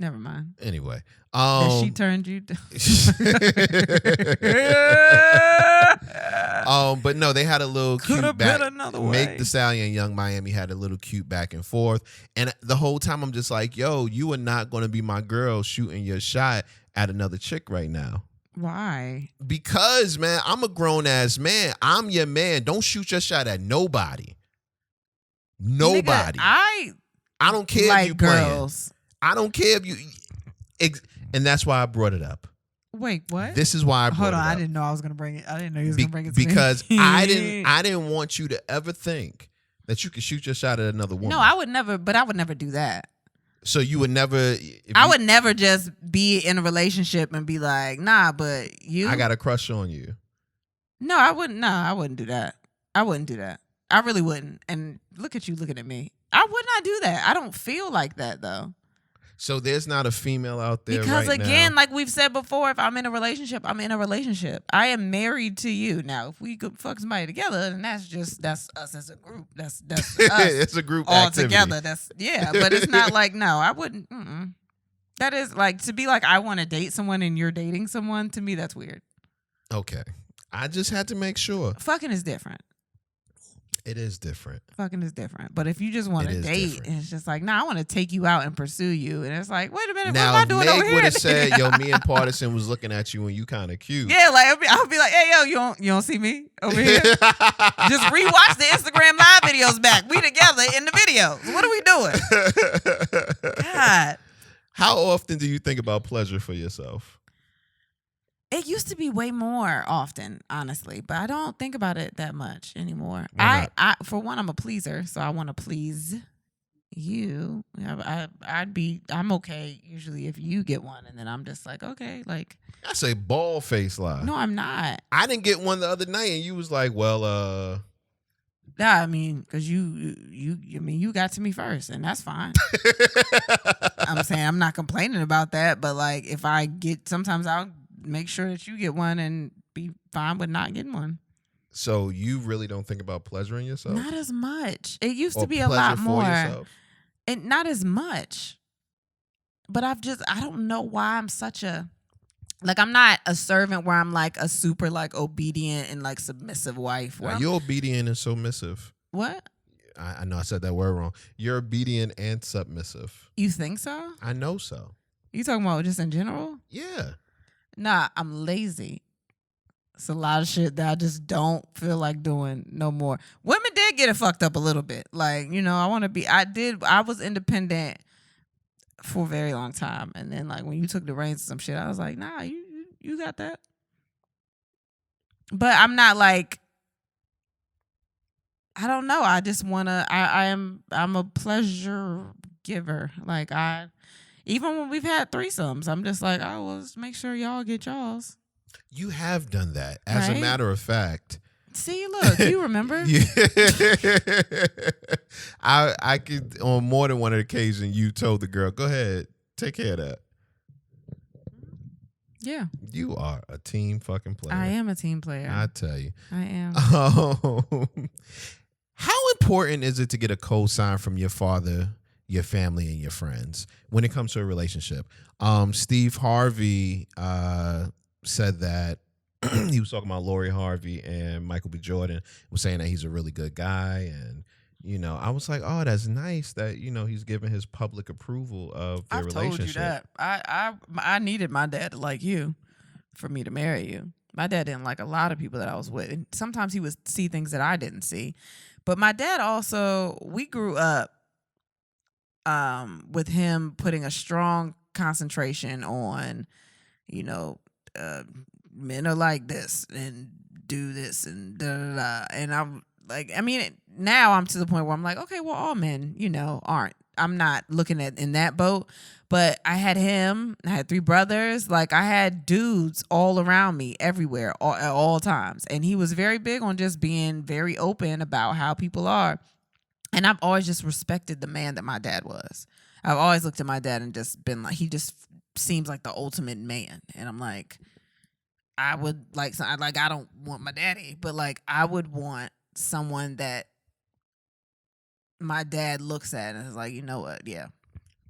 Never mind. Anyway, that she turned you down. But no, they had a little cute back. Meg the Stallion and Young Miami had a little cute back and forth, and the whole time I'm just like, yo, you are not gonna be my girl shooting your shot at another chick right now. Why? Because, man, I'm a grown-ass man. I'm your man. Don't shoot your shot at nobody. Nobody. Nigga, I don't care like if you girls. Playing. I don't care if you... And that's why I brought it up. Wait, what? This is why I brought it up. I didn't know I was going to bring it. I didn't know you was going to bring it to because me. I didn't want you to ever think That you could shoot your shot at another woman. No, I would never do that. So you would never. I would never just be in a relationship and be like, nah, but you. I got a crush on you. No, I wouldn't. No, I wouldn't do that. I wouldn't do that. I really wouldn't. And look at you looking at me. I would not do that. I don't feel like that though. So there's not a female out there because right again, now. like we've said before, if I'm in a relationship, I'm in a relationship. I am married to you. Now, if we could fuck somebody together, then that's us as a group. That's us. It's a group all activity. together. But it's not like no, I wouldn't. That is like to be like I want to date someone and you're dating someone. To me, that's weird. Okay, I just had to make sure. Fucking is different. It is different. Fucking is different. But if you just want to date, and it's just like, nah, I want to take you out and pursue you. And it's like, wait a minute, now, what am I doing over Meg here? would have said, yo, me and Partisan was looking at you and you kind of cute. Yeah, like I'll be like, hey, yo, you don't see me over here? Just rewatch the Instagram live videos back. We together in the videos. What are we doing? God. How often do you think about pleasure for yourself? It used to be way more often, honestly, but I don't think about it that much anymore. Why not? I for one, I'm a pleaser, so I want to please you. I'm okay usually if you get one, and then I'm just like, okay, like That's a bald face lie. no, I'm not. I didn't get one the other night, and you was like, well, Yeah, I mean, because you got to me first, and that's fine. I'm saying I'm not complaining about that, but like if I get, sometimes I'll make sure that you get one and be fine with not getting one. So you really don't think about pleasuring yourself? Not as much. It used Or to be a lot pleasure for more. yourself? And not as much. But I don't know why I'm such a, like I'm not a servant where I'm like a super like obedient and like submissive wife. Now, you're obedient and submissive. What? I know I said that word wrong. You're obedient and submissive. You think so? I know so. You talking about just in general? Yeah. Nah, I'm lazy. It's a lot of shit that I just don't feel like doing no more. Women did get it fucked up a little bit. Like, I was independent for a very long time. And then like when you took the reins of some shit, I was like, nah, you got that. But I'm not like, I don't know. I just wanna I'm a pleasure giver. Like even when we've had threesomes, I'm just like, oh, well, let's make sure y'all get y'all's. You have done that. As Right? a matter of fact. See, look, you remember? Yeah. I could, on more than one occasion, you told the girl, go ahead, take care of that. Yeah. You are a team fucking player. I am a team player. I tell you. I am. How important is it to get a cosign from your father, your family, and your friends when it comes to a relationship? Steve Harvey said that he was talking about Lori Harvey and Michael B. Jordan, was saying that he's a really good guy. And, I was like, oh, that's nice that, he's giving his public approval of their relationship. Told you that. I needed my dad to like you for me to marry you. My dad didn't like a lot of people that I was with. And sometimes he would see things that I didn't see. But my dad also, we grew up with him putting a strong concentration on, men are like this and do this and da da da. And I'm like, now I'm to the point where I'm like, okay, well, all men, aren't. I'm not looking at in that boat. But I had him, I had 3 brothers. Like I had dudes all around me everywhere at all times. And he was very big on just being very open about how people are. And I've always just respected the man that my dad was. I've always looked at my dad and just been like, he just seems like the ultimate man. And I'm like, I would like, I don't want my daddy, but like I would want someone that my dad looks at and is like, you know what? Yeah.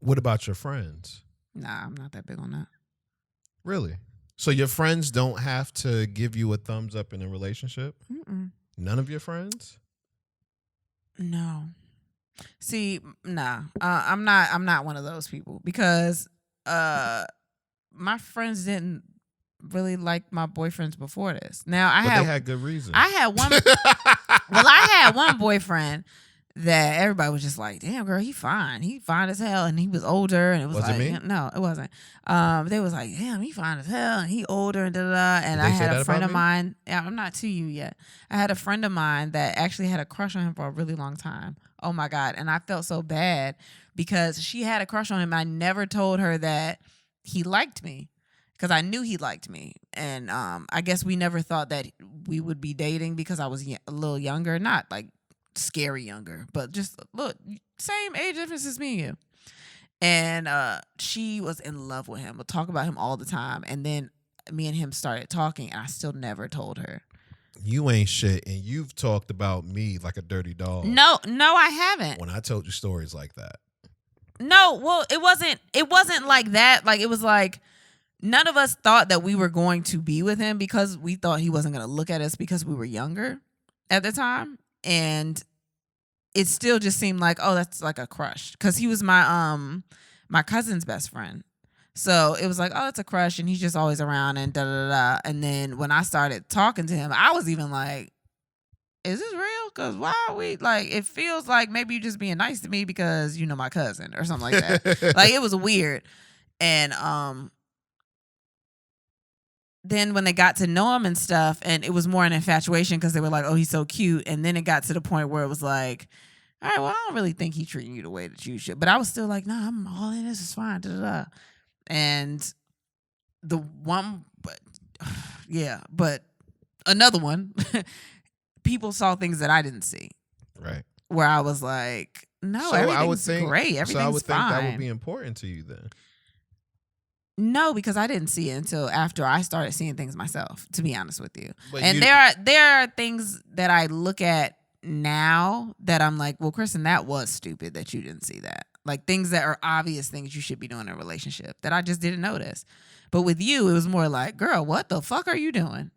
What about your friends? Nah, I'm not that big on that. Really? So your friends don't have to give you a thumbs up in a relationship? Mm-mm. None of your friends? No. See, nah. I'm not one of those people because my friends didn't really like my boyfriends before this. Now they had good reason. I had one. Well, I had one boyfriend that everybody was just like, damn, girl, he fine. He fine as hell. And he was older. And it was Was it like, me? no, it wasn't. They was like, damn, he fine as hell. And he older and da-da-da. And Did I they say had a that friend about of me? mine. Yeah, I'm not to you yet. I had a friend of mine that actually had a crush on him for a really long time. Oh, my God. And I felt so bad because she had a crush on him. I never told her that he liked me because I knew he liked me. And I guess we never thought that we would be dating because I was a little younger. Not like scary younger, but just look, same age difference as me and you. And she was in love with him, would talk about him all the time. And then me and him started talking, and I still never told her. You ain't shit, and you've talked about me like a dirty dog. No, I haven't. When I told you stories like that. No, well, it wasn't like that. Like, it was like none of us thought that we were going to be with him because we thought he wasn't going to look at us because we were younger at the time. And it still just seemed like, oh, that's like a crush. Because he was my cousin's best friend. So it was like, oh, it's a crush, and he's just always around and da-da-da-da. And then when I started talking to him, I was even like, is this real? Because why are we, like, it feels like maybe you're just being nice to me because you know my cousin or something like that. Like, it was weird. And then when they got to know him and stuff, and it was more an infatuation because they were like, oh, he's so cute. And then it got to the point where it was like, all right, well, I don't really think he's treating you the way that you should. But I was still like, nah, I'm all in. This is fine. Da-da-da. And the one, but another one, people saw things that I didn't see. Right. Where I was like, no, So everything's I would think, great. Everything's so I would fine. think that would be important to you then. No, because I didn't see it until after I started seeing things myself, to be honest with you. But and there are things that I look at now that I'm like, well, Kristen, that was stupid that you didn't see that. Like, things that are obvious things you should be doing in a relationship that I just didn't notice. But with you, it was more like, girl, what the fuck are you doing?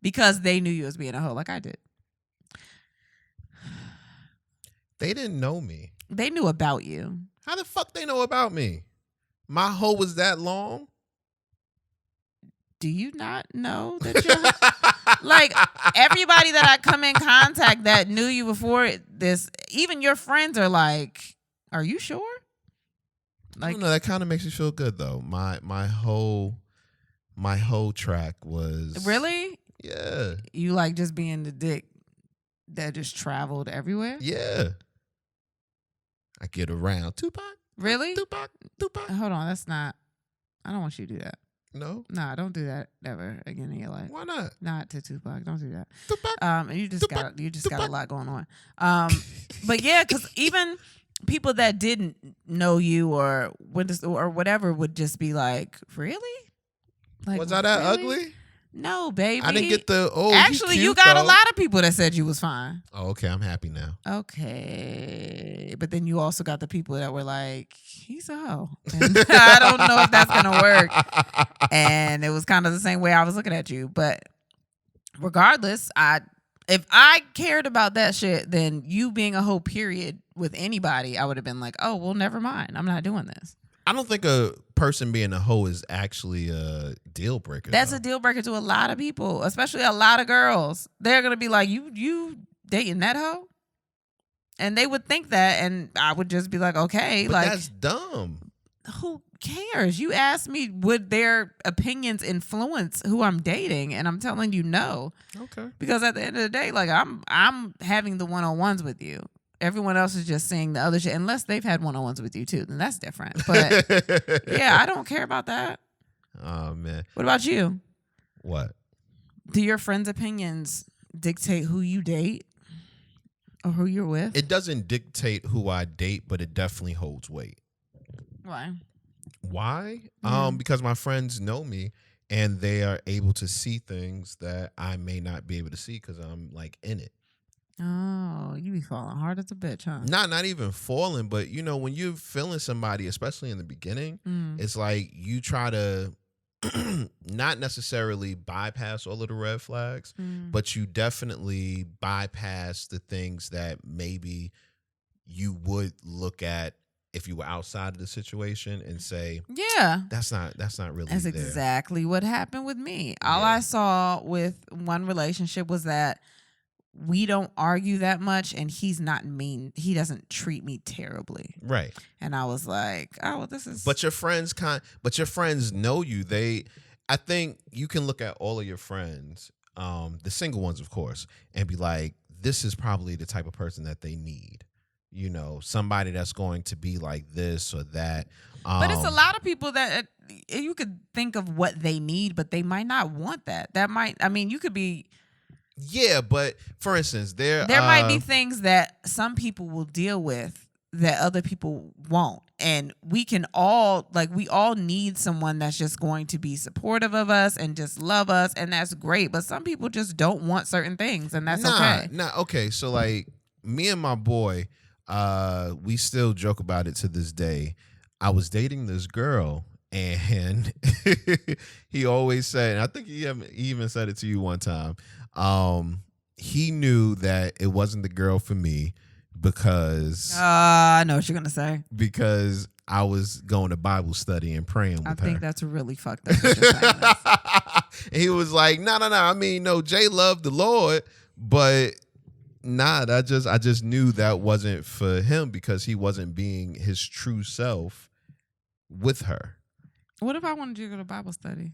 Because they knew you as being a hoe like I did. They didn't know me. They knew about you. How the fuck they know about me? My hoe was that long? Do you not know that you're like, everybody that I come in contact that knew you before this, even your friends are like, are you sure? I Like, don't know. That kind of makes me feel good though. My whole track was really? Yeah. You like just being the dick that just traveled everywhere? Yeah. I get around. Tupac? Really? Tupac? Hold on, that's not. I don't want you to do that. No? Nah, don't do that ever again in your life. Why not? Not to Tupac. Don't do that. Tupac? You just Tupac. got a lot going on. But yeah, because even people that didn't know you or went to, or whatever would just be like, really? Like, Was I that really? ugly? No, baby. I didn't get the Actually, he you cute, got though. a lot of people that said you was fine. Oh, okay. I'm happy now. Okay. But then you also got the people that were like, he's a hoe. And I don't know if that's gonna work. And it was kind of the same way I was looking at you. But regardless, if I cared about that shit, then you being a hoe, period, with anybody, I would have been like, oh, well, never mind. I'm not doing this. I don't think a person being a hoe is actually a deal breaker. That's though. a deal breaker to a lot of people, especially a lot of girls. They're gonna be like, you dating that hoe? And they would think that, and I would just be like, okay, But like, that's dumb. who cares? You asked me, would their opinions influence who I'm dating? And I'm telling you no. Okay. Because at the end of the day, like, I'm having the one-on-ones with you. Everyone else is just seeing the other shit, unless they've had one-on-ones with you too, then that's different. But yeah, I don't care about that. Oh man. What about you? What? Do your friends' opinions dictate who you date or who you're with? It doesn't dictate who I date, but it definitely holds weight. Why? Why? Because my friends know me and they are able to see things that I may not be able to see because I'm like in it. Oh, you be falling hard as a bitch, huh? Not even falling, but you know, when you're feeling somebody, especially in the beginning, it's like you try to not necessarily bypass all of the red flags, but you definitely bypass the things that maybe you would look at if you were outside of the situation and say, yeah, that's not really that's there. exactly what happened with me. All I saw with one relationship was that we don't argue that much, and he's not mean. He doesn't treat me terribly. Right. And I was like, oh, well, this is. But your friends know you. I think you can look at all of your friends, the single ones, of course, and be like, this is probably the type of person that they need. You know, somebody that's going to be like this or that. But it's a lot of people that you could think of what they need, but they might not want that. You could be. Yeah, but for instance, there might be things that some people will deal with that other people won't. And we all need someone that's just going to be supportive of us and just love us, and that's great. But some people just don't want certain things, and that's okay. Okay. So like me and my boy, we still joke about it to this day. I was dating this girl, and he always said, and I think he even said it to you one time. He knew that it wasn't the girl for me because I know what you're gonna say. Because I was going to Bible study and praying with her. I think that's really fucked up. What you're saying And he was like, no. I mean, no, Jay loved the Lord, but I just knew that wasn't for him because he wasn't being his true self with her. What if I wanted you to go to Bible study?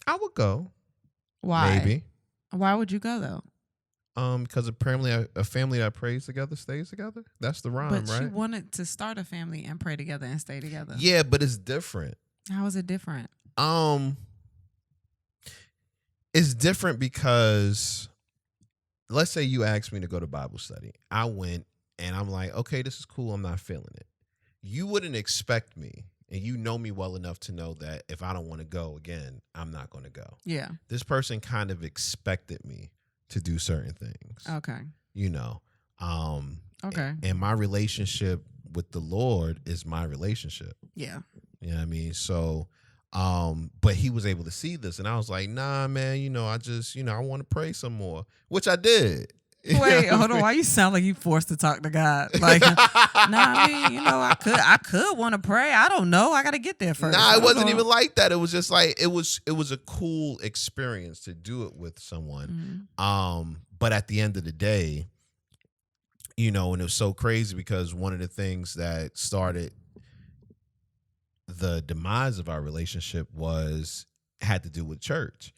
I would go. Why? Maybe. Why would you go though? Because apparently a family that prays together stays together. That's the rhyme, but right? She wanted to start a family and pray together and stay together. Yeah, but it's different. How is it different? It's different because let's say you asked me to go to Bible study. I went and I'm like, okay, this is cool. I'm not feeling it. You wouldn't expect me, and you know me well enough to know that if I don't want to go again, I'm not going to go. Yeah. This person kind of expected me to do certain things. Okay. You know. Okay. And my relationship with the Lord is my relationship. Yeah. You know what I mean? So, but he was able to see this, and I was like, nah, man, you know, I want to pray some more, which I did. Wait, hold on. Why you sound like you forced to talk to God? Like, I mean, you know, I could want to pray. I don't know. I got to get there first. Nah, it wasn't even like that. It was just like, it was a cool experience to do it with someone. Mm-hmm. But at the end of the day, you know, and it was so crazy because one of the things that started the demise of our relationship had to do with church.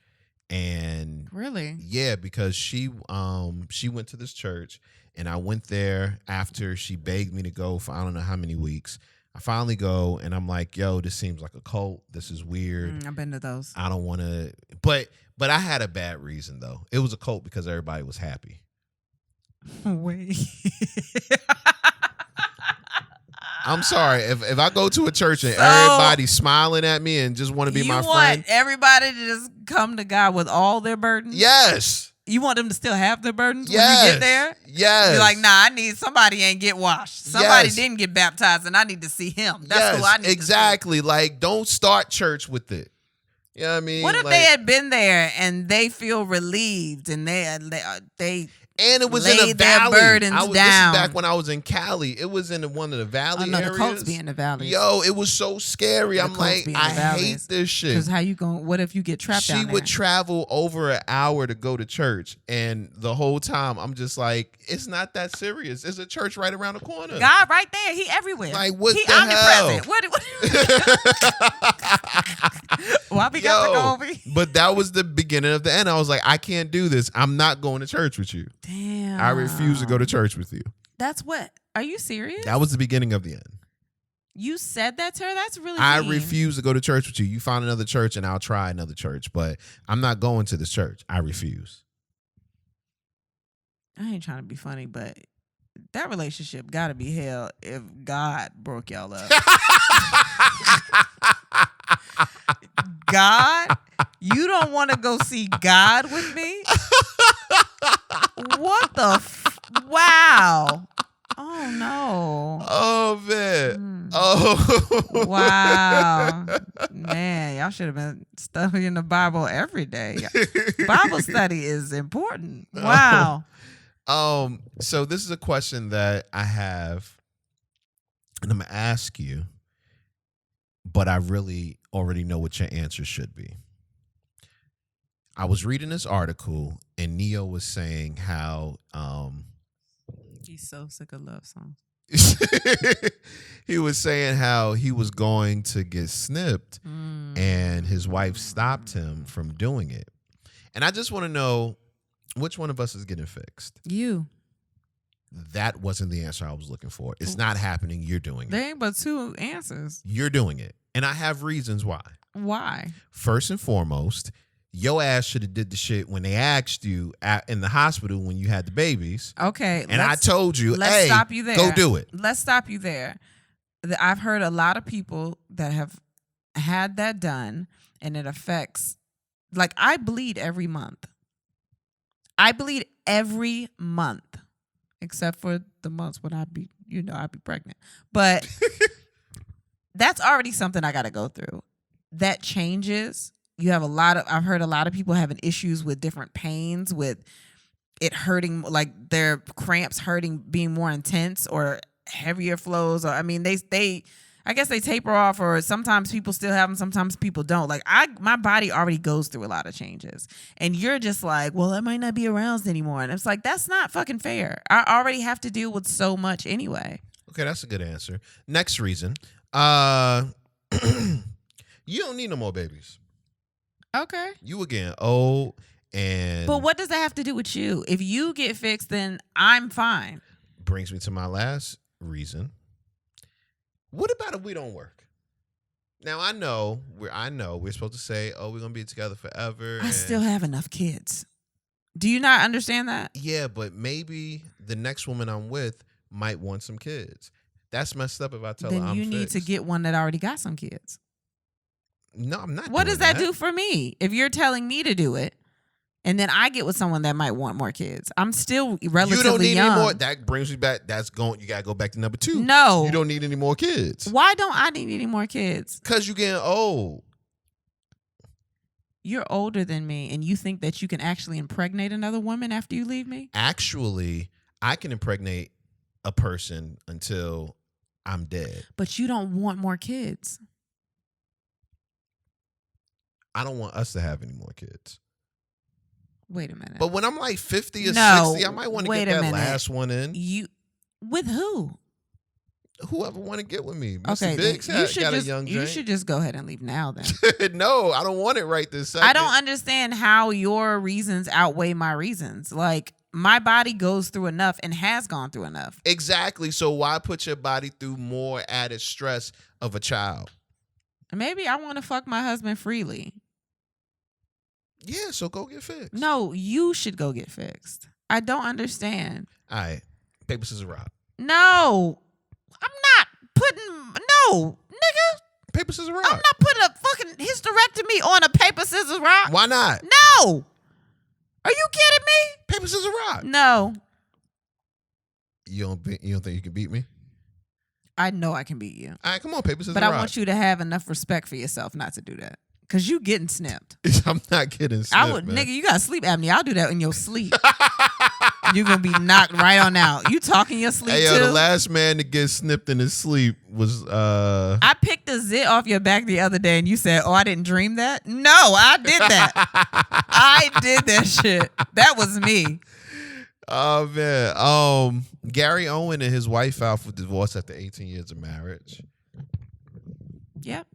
And really, yeah, because she went to this church, and I went there after she begged me to go for I don't know how many weeks. I finally go, and I'm like, yo, this seems like a cult. This is weird. I've been to those. I don't want to, but I had a bad reason though. It was a cult because everybody was happy. Wait. I'm sorry if I go to a church and everybody's smiling at me and just want to be my friend. Everybody to just come to God with all their burdens? Yes. You want them to still have their burdens when Yes. you get there? Yes. You're like, nah, I need somebody ain't get washed. Somebody didn't get baptized, and I need to see him. That's who I need exactly. to see. Like, don't start church with it. You know what I mean? What if they had been there and they feel relieved and they and it was in a valley. This is back when I was in Cali. It was in one of the valley areas. The cults be in the valleys. Yo, it was so scary. I'm like, I hate this shit. Because how you going? What if you get trapped down there? She would travel over an hour to go to church, and the whole time I'm just like, it's not that serious. There's a church right around the corner. God, right there. He everywhere. Like what he the hell? What we got to go over? But that was the beginning of the end. I was like, I can't do this. I'm not going to church with you. Damn. I refuse to go to church with you. That's what? Are you serious? That was the beginning of the end. You said that to her? That's really I mean. refuse to go to church with you. You find another church and I'll try another church, but I'm not going to this church. I refuse. I ain't trying to be funny, but that relationship got to be hell if God broke y'all up. God? You don't want to go see God with me? What the wow. Oh, no. Oh, man. Oh. Wow. Man, y'all should have been studying the Bible every day. Bible study is important. Wow. So this is a question that I have, and I'm going to ask you, but I really already know what your answer should be. I was reading this article and Neo was saying how He's so sick of love songs. he was saying how he was going to get snipped and his wife stopped him from doing it. And I just want to know which one of us is getting fixed. You. That wasn't the answer I was looking for. It's not happening. You're doing it. There ain't but two answers. You're doing it. And I have reasons why. Why? First and foremost, your ass should have did the shit when they asked you in the hospital when you had the babies. Okay. And I told you, let's hey, stop you there. Go do it. Let's stop you there. I've heard a lot of people that have had that done, and it affects, like, I bleed every month. I bleed every month, except for the months when I'd be pregnant. But that's already something I got to go through. That changes. You have I've heard a lot of people having issues with different pains, with it hurting, like their cramps hurting, being more intense or heavier flows. Or, I mean, I guess they taper off, or sometimes people still have them, sometimes people don't. Like my body already goes through a lot of changes. And you're just like, well, I might not be aroused anymore. And it's like, that's not fucking fair. I already have to deal with so much anyway. Okay, that's a good answer. Next reason. You don't need no more babies. Okay. You were getting old and... But what does that have to do with you? If you get fixed, then I'm fine. Brings me to my last reason. What about if we don't work? Now, I know we're supposed to say, oh, we're going to be together forever. I still have enough kids. Do you not understand that? Yeah, but maybe the next woman I'm with might want some kids. That's messed up if I tell her I'm Then you need to get one that already got some kids. No, I'm not. What does that do for me? If you're telling me to do it, and then I get with someone that might want more kids, I'm still relatively young. You don't need any more. That brings me back. You gotta go back to number 2. No, you don't need any more kids. Why don't I need any more kids? Because you're getting old. You're older than me, and you think that you can actually impregnate another woman after you leave me? Actually, I can impregnate a person until I'm dead. But you don't want more kids. I don't want us to have any more kids. Wait a minute. But when I'm like 50 or 60, I might want to get that last one in. You with who? Whoever want to get with me. Okay, Mr. Biggs you should just go ahead and leave now then. No, I don't want it right this second. I don't understand how your reasons outweigh my reasons. Like, my body goes through enough and has gone through enough. Exactly. So why put your body through more added stress of a child? Maybe I want to fuck my husband freely. Yeah, so go get fixed. No, you should go get fixed. I don't understand. All right. Paper, scissors, rock. No. I'm not putting... No, nigga. Paper, scissors, rock. I'm not putting a fucking hysterectomy on a paper, scissors, rock. Why not? No. Are you kidding me? Paper, scissors, rock. No. You don't think you can beat me? I know I can beat you. All right, come on, paper, scissors, rock. rock. But I want you to have enough respect for yourself not to do that. Because you getting snipped. I'm not getting snipped, man. Nigga, you got sleep apnea. I'll do that in your sleep. You're going to be knocked right on out. You talk in your sleep, too? The last man to get snipped in his sleep was... I picked a zit off your back the other day, and you said, oh, I didn't dream that? No, I did that. I did that shit. That was me. Oh, man. Gary Owen and his wife filed for divorce after 18 years of marriage. Yep.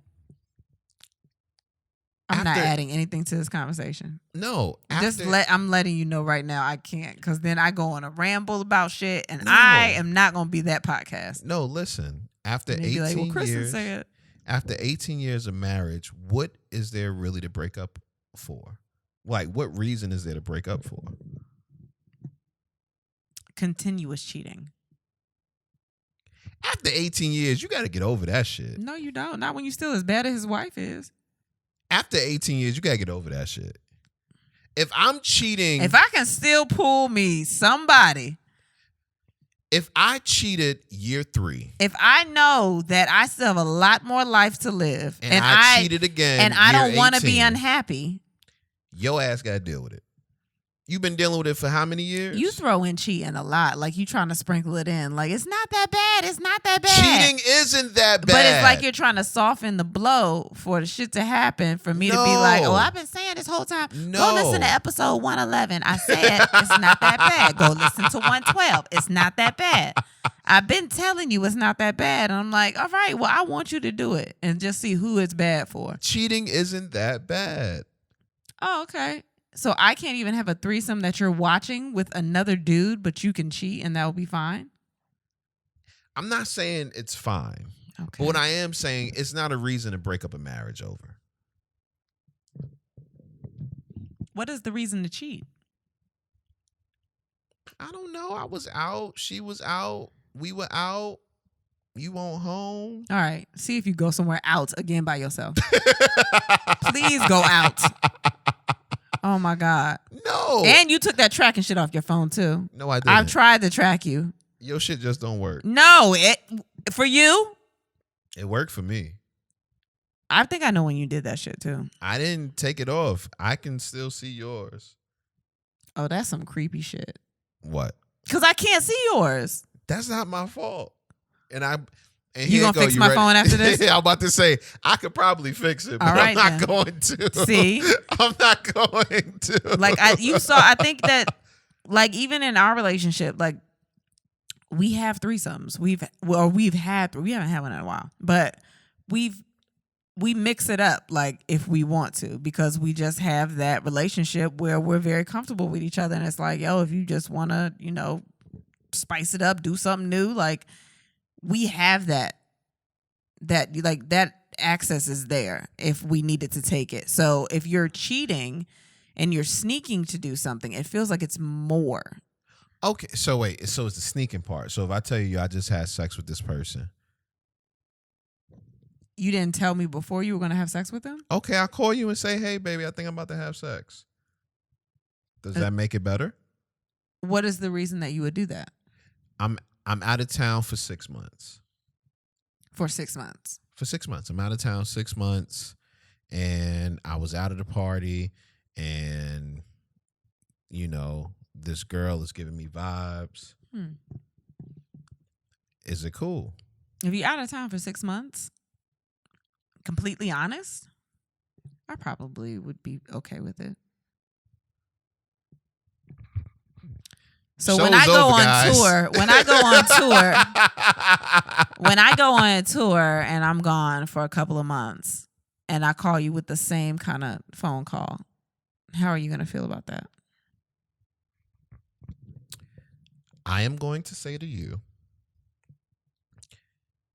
I'm not adding anything to this conversation. No. I'm letting you know right now I can't, because then I go on a ramble about shit, and I am not going to be that podcast. No, listen. After 18 like, well, Kristen years, said. After 18 years of marriage, what is there really to break up for? Like, what reason is there to break up for? Continuous cheating. After 18 years, you got to get over that shit. No, you don't. Not when you're still as bad as his wife is. After 18 years, you got to get over that shit. If I'm cheating... If I can still pull me somebody... If I cheated year 3... If I know that I still have a lot more life to live... And I cheated again and I don't want to be unhappy... Your ass got to deal with it. You've been dealing with it for how many years? You throw in cheating a lot. Like, you trying to sprinkle it in. Like, it's not that bad. It's not that bad. Cheating isn't that bad. But it's like you're trying to soften the blow for the shit to happen for me to be like, oh, I've been saying this whole time. No. Go listen to episode 111. I said it's not that bad. Go listen to 112. It's not that bad. I've been telling you it's not that bad. And I'm like, all right, well, I want you to do it and just see who it's bad for. Cheating isn't that bad. Oh, okay. So I can't even have a threesome that you're watching with another dude, but you can cheat and that will be fine? I'm not saying it's fine. Okay. But what I am saying, it's not a reason to break up a marriage over. What is the reason to cheat? I don't know. I was out. She was out. We were out. You went home. All right. See if you go somewhere out again by yourself. Please go out. Oh, my God. No. And you took that tracking shit off your phone, too. No, I didn't. I've tried to track you. Your shit just don't work. No. For you? It worked for me. I think I know when you did that shit, too. I didn't take it off. I can still see yours. Oh, that's some creepy shit. What? Because I can't see yours. That's not my fault. And you gonna fix my phone after this? Yeah, I'm about to say I could probably fix it, but All right, I'm not going to. See, I'm not going to. Like I think that, like, even in our relationship, like, we have threesomes. We haven't had one in a while, but we mix it up, like, if we want to, because we just have that relationship where we're very comfortable with each other, and it's like, yo, if you just want to, spice it up, do something new, like, we have that access is there if we needed to take it. So if you're cheating and you're sneaking to do something, it feels like it's more. Okay, so wait, so it's the sneaking part. So if I tell you I just had sex with this person, you didn't tell me before you were going to have sex with them? Okay, I'll call you and say, hey, baby, I think I'm about to have sex. Does that make it better? What is the reason that you would do that? I'm out of town for 6 months. For 6 months? For 6 months. I'm out of town 6 months, and I was out of the party, and, this girl is giving me vibes. Is it cool? If you're out of town for 6 months, completely honest, I probably would be okay with it. So when I go on tour and I'm gone for a couple of months and I call you with the same kind of phone call, how are you going to feel about that? I am going to say to you,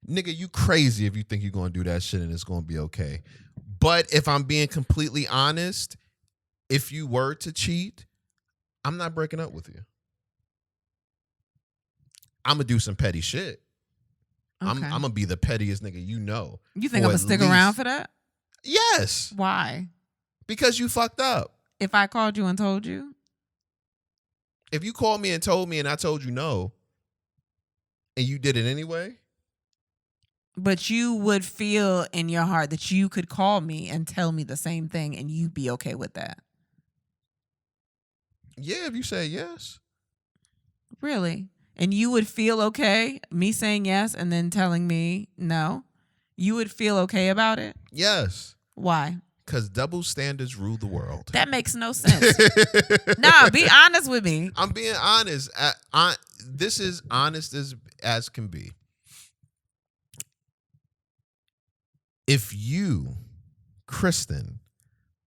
nigga, you crazy if you think you're going to do that shit and it's going to be okay. But if I'm being completely honest, if you were to cheat, I'm not breaking up with you. I'm going to do some petty shit. Okay. I'm going to be the pettiest nigga you know. You think I'm going to stick around for that? Yes. Why? Because you fucked up. If I called you and told you? If you called me and told me and I told you no, and you did it anyway? But you would feel in your heart that you could call me and tell me the same thing and you'd be okay with that? Yeah, if you say yes. Really? And you would feel okay, me saying yes and then telling me no? You would feel okay about it? Yes. Why? Because double standards rule the world. That makes no sense. Nah, be honest with me. I'm being honest. This is honest as can be. If you, Kristen,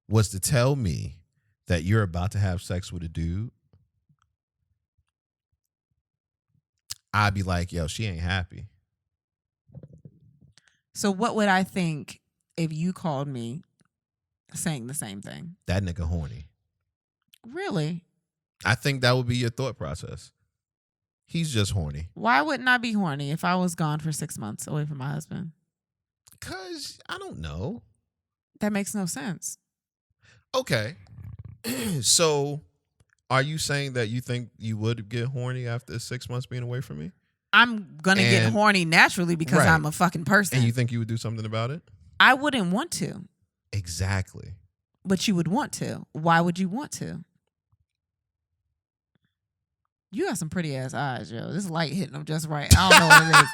was to tell me that you're about to have sex with a dude, I'd be like, yo, she ain't happy. So what would I think if you called me saying the same thing? That nigga horny. Really? I think that would be your thought process. He's just horny. Why wouldn't I be horny if I was gone for 6 months away from my husband? Because, I don't know. That makes no sense. Okay. So, are you saying that you think you would get horny after 6 months being away from me? I'm going to get horny naturally because right. I'm a fucking person. And you think you would do something about it? I wouldn't want to. Exactly. But you would want to. Why would you want to? You got some pretty ass eyes, yo. This light hitting them just right. I don't know what it is.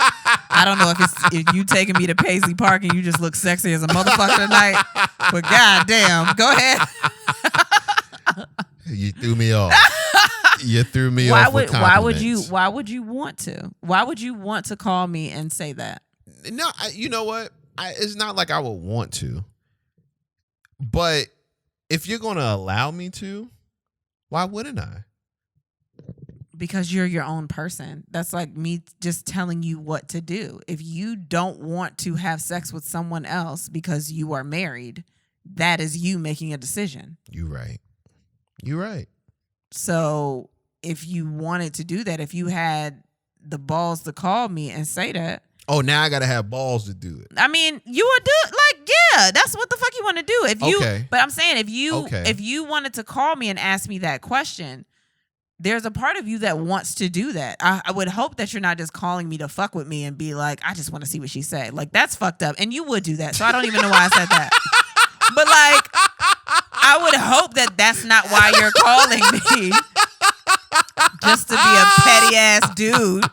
I don't know if you taking me to Paisley Park and you just look sexy as a motherfucker tonight. But goddamn, go ahead. You threw me off. You threw me off with compliments. Why would you want to? Why would you want to call me and say that? No, you know what? It's not like I would want to. But if you're going to allow me to, why wouldn't I? Because you're your own person. That's like me just telling you what to do. If you don't want to have sex with someone else because you are married, that is you making a decision. You're right. So if you wanted to do that, if you had the balls to call me and say that. Oh, now I got to have balls to do it. I mean, you would do like, yeah, that's what the fuck you want to do. If you, okay. But I'm saying if you wanted to call me and ask me that question, there's a part of you that wants to do that. I would hope that you're not just calling me to fuck with me and be like, I just want to see what she said. Like, that's fucked up. And you would do that. So I don't even know why I said that. But like, I would hope that that's not why you're calling me. Just to be a petty ass dude.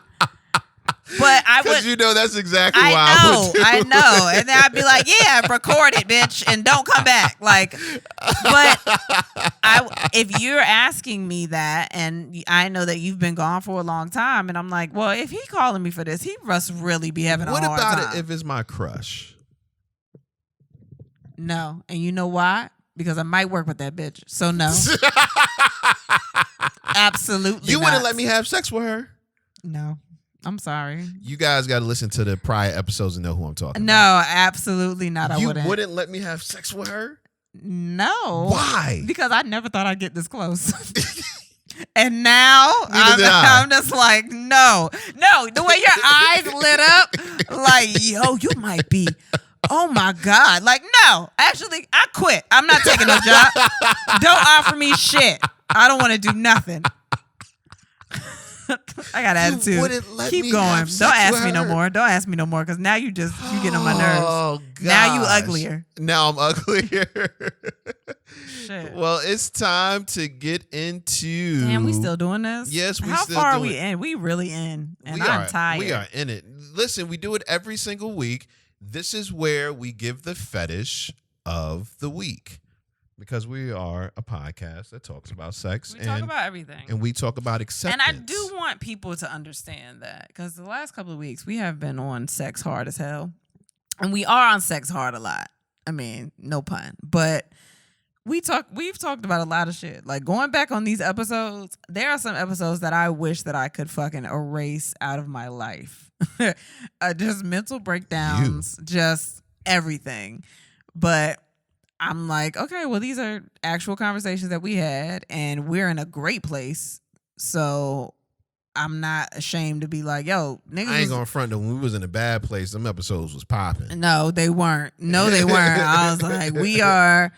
But I would. Because you know that's exactly why I would do. I know. And then I'd be like, yeah, record it, bitch, and don't come back. Like, but if you're asking me that, and I know that you've been gone for a long time, and I'm like, well, if he calling me for this, he must really be having a hard time. What about it if it's my crush? No. And you know why? Because I might work with that bitch. So no. Absolutely You not. wouldn't let me have sex with her? No. I'm sorry. You guys got to listen to the prior episodes and know who I'm talking about. No, absolutely not. You wouldn't let me have sex with her? No. Why? Because I never thought I'd get this close. And now I'm just like, no. No, the way your eyes lit up, like, yo, you might be, oh my God. Like, no, actually, I quit. I'm not taking no job. Don't offer me shit. I don't want to do nothing. I got attitude. Keep going. Don't ask me no more. Don't ask me no more because now you getting on my nerves. Oh, gosh. Now you uglier. Now I'm uglier. Shit. Well, it's time to get into. Damn, we still doing this? Yes, we How still far do are we it. in? We really in. And I'm tired. We are in it. Listen, we do it every single week. This is where we give the fetish of the week. Because we are a podcast that talks about sex. We talk about everything. And we talk about acceptance. And I do want people to understand that. Because the last couple of weeks, we have been on sex hard as hell. And we are on sex hard a lot. I mean, no pun. But we've talked about a lot of shit. Like, going back on these episodes, there are some episodes that I wish that I could fucking erase out of my life. Just mental breakdowns, just everything. But I'm like, okay, well, these are actual conversations that we had, and we're in a great place. So I'm not ashamed to be like, yo, niggas. I ain't gonna front that when we was in a bad place, them episodes was popping. No, they weren't. No, they weren't. I was like, we are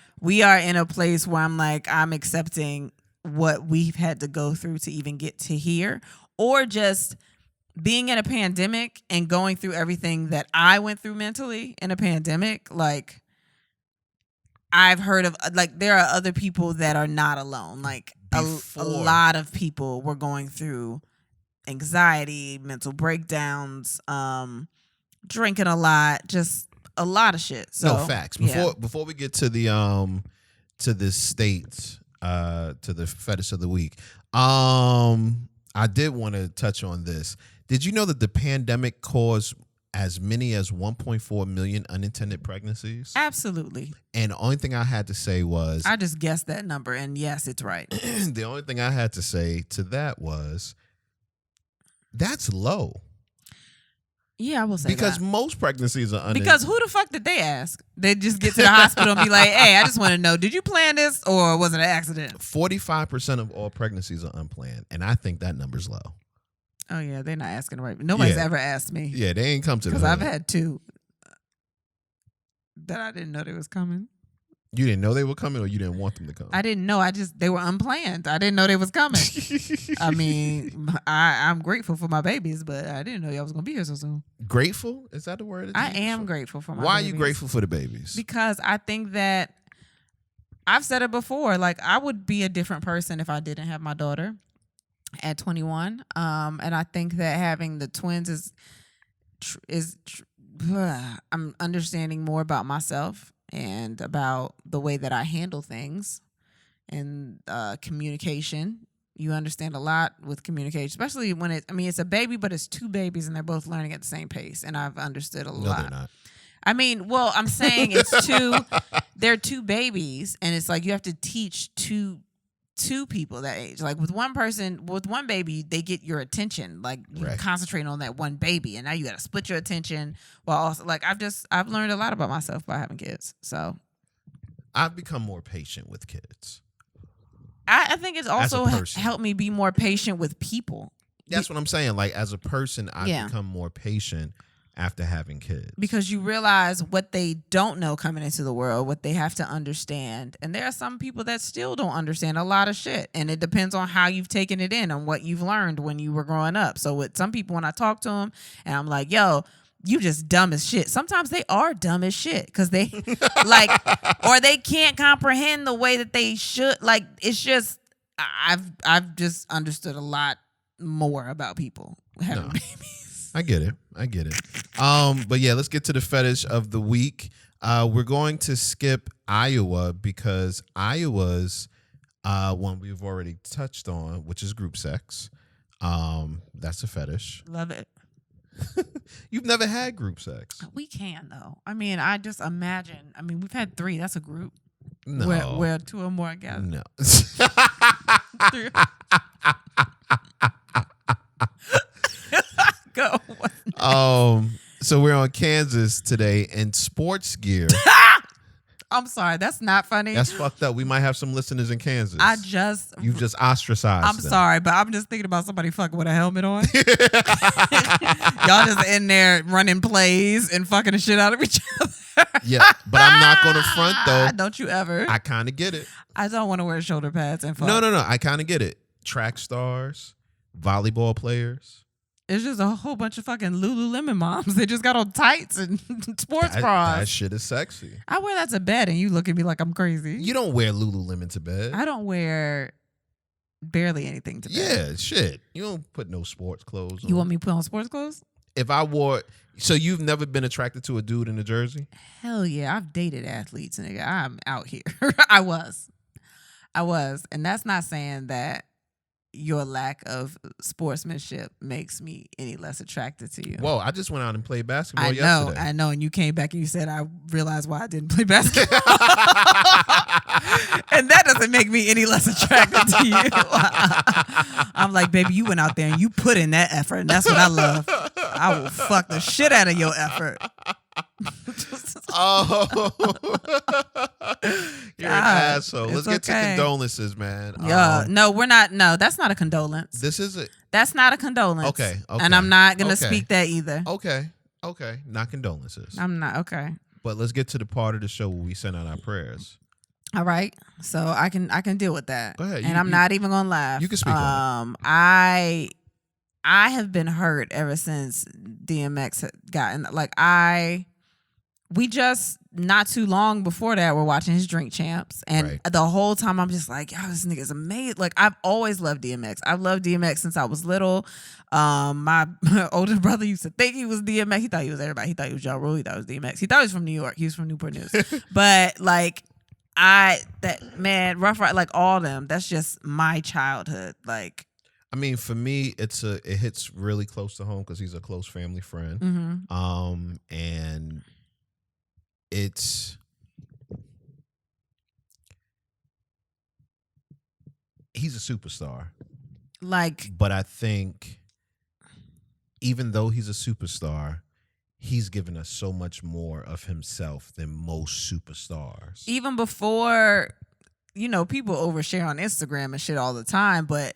in a place where I'm like, I'm accepting what we've had to go through to even get to here, or just being in a pandemic and going through everything that I went through mentally in a pandemic. Like, I've heard of, like, there are other people that are not alone. Like, a lot of people were going through anxiety, mental breakdowns, drinking a lot, just a lot of shit. So, no, facts. Before we get to the state, to the fetish of the week, I did want to touch on this. Did you know that the pandemic caused as many as 1.4 million unintended pregnancies? Absolutely. And the only thing I had to say was, I just guessed that number, and yes, it's right. The only thing I had to say to that was, that's low. Yeah, I will say because that. most pregnancies are Because who the fuck did they ask? They just get to the hospital and be like, hey, I just want to know, did you plan this or was it an accident? 45% of all pregnancies are unplanned, and I think that number's low. Oh, yeah, they're not asking right. Nobody's ever asked me. Yeah, they ain't come to the because I've had two that I didn't know they was coming. You didn't know they were coming, or you didn't want them to come? I didn't know. They were unplanned. I didn't know they was coming. I mean, I'm grateful for my babies, but I didn't know y'all was going to be here so soon. Grateful? Is that the word? I am grateful for my babies. Why are you grateful for the babies? Because I think that, I've said it before, like, I would be a different person if I didn't have my daughter. at 21. And I think that having the twins I'm understanding more about myself and about the way that I handle things and communication. You understand a lot with communication, especially when it's a baby, but it's two babies and they're both learning at the same pace. And I've understood a lot. No, they're not. I mean, well, I'm saying it's they're two babies, and it's like you have to teach two people that age. Like with one baby, they get your attention. Like you concentrate on that one baby, and now you got to split your attention while also like I've learned a lot about myself by having kids. So I've become more patient with kids. I think it's also helped me be more patient with people. That's what I'm saying. Like as a person, I've become more patient after having kids. Because you realize what they don't know coming into the world, what they have to understand. And there are some people that still don't understand a lot of shit. And it depends on how you've taken it in and what you've learned when you were growing up. So with some people, when I talk to them and I'm like, yo, you just dumb as shit. Sometimes they are dumb as shit because they like, or they can't comprehend the way that they should. Like, it's just, I've just understood a lot more about people having babies. I get it. But yeah, let's get to the fetish of the week. We're going to skip Iowa because Iowa's one we've already touched on, which is group sex. That's a fetish. Love it. You've never had group sex. We can though. I mean, I just imagine. I mean, we've had 3. That's a group. No. Where 2 or more gather. No. Go. So we're on Kansas today in sports gear. I'm sorry, that's not funny. That's fucked up. We might have some listeners in Kansas. You've just ostracized I'm them. sorry, but I'm just thinking about somebody fucking with a helmet on. Y'all just in there running plays and fucking the shit out of each other. Yeah, but I'm not going to front though. Don't you ever. I kind of get it. I don't want to wear shoulder pads and fuck. No. I kind of get it. Track stars, volleyball players. It's just a whole bunch of fucking Lululemon moms. They just got on tights and sports bras. That shit is sexy. I wear that to bed and you look at me like I'm crazy. You don't wear Lululemon to bed. I don't wear barely anything to bed. Yeah, shit. You don't put no sports clothes on. You want me to put on sports clothes? If I wore... So you've never been attracted to a dude in a jersey? Hell yeah. I've dated athletes, nigga. I'm out here. I was. And that's not saying that your lack of sportsmanship makes me any less attracted to you. Whoa, I just went out and played basketball yesterday. I know. And you came back and you said, I realized why I didn't play basketball. And that doesn't make me any less attracted to you. I'm like, baby, you went out there and you put in that effort. And that's what I love. I will fuck the shit out of your effort. Oh, you're an asshole. Let's get to condolences, man. Yeah, no, we're not. No, that's not a condolence. This is it. That's not a condolence. Okay. And I'm not gonna speak that either. Okay, not condolences. I'm not. Okay. But let's get to the part of the show where we send out our prayers. All right, so I can deal with that. Go ahead. And I'm not even gonna laugh. You can speak on it. I have been hurt ever since DMX had gotten we just not too long before that were watching his Drink Champs, and the whole time I'm just like, yo, this nigga's amazing. Like I've always loved DMX. I've loved DMX since I was little. My older brother used to think he was DMX. He thought he was everybody. He thought he was Ja Rule. He thought he was DMX. He thought he was from New York. He was from Newport News. But like Rough Ride, like all them. That's just my childhood. Like. I mean, for me, it hits really close to home because he's a close family friend. Mm-hmm. And he's a superstar. But I think even though he's a superstar, he's given us so much more of himself than most superstars. Even before, people overshare on Instagram and shit all the time, but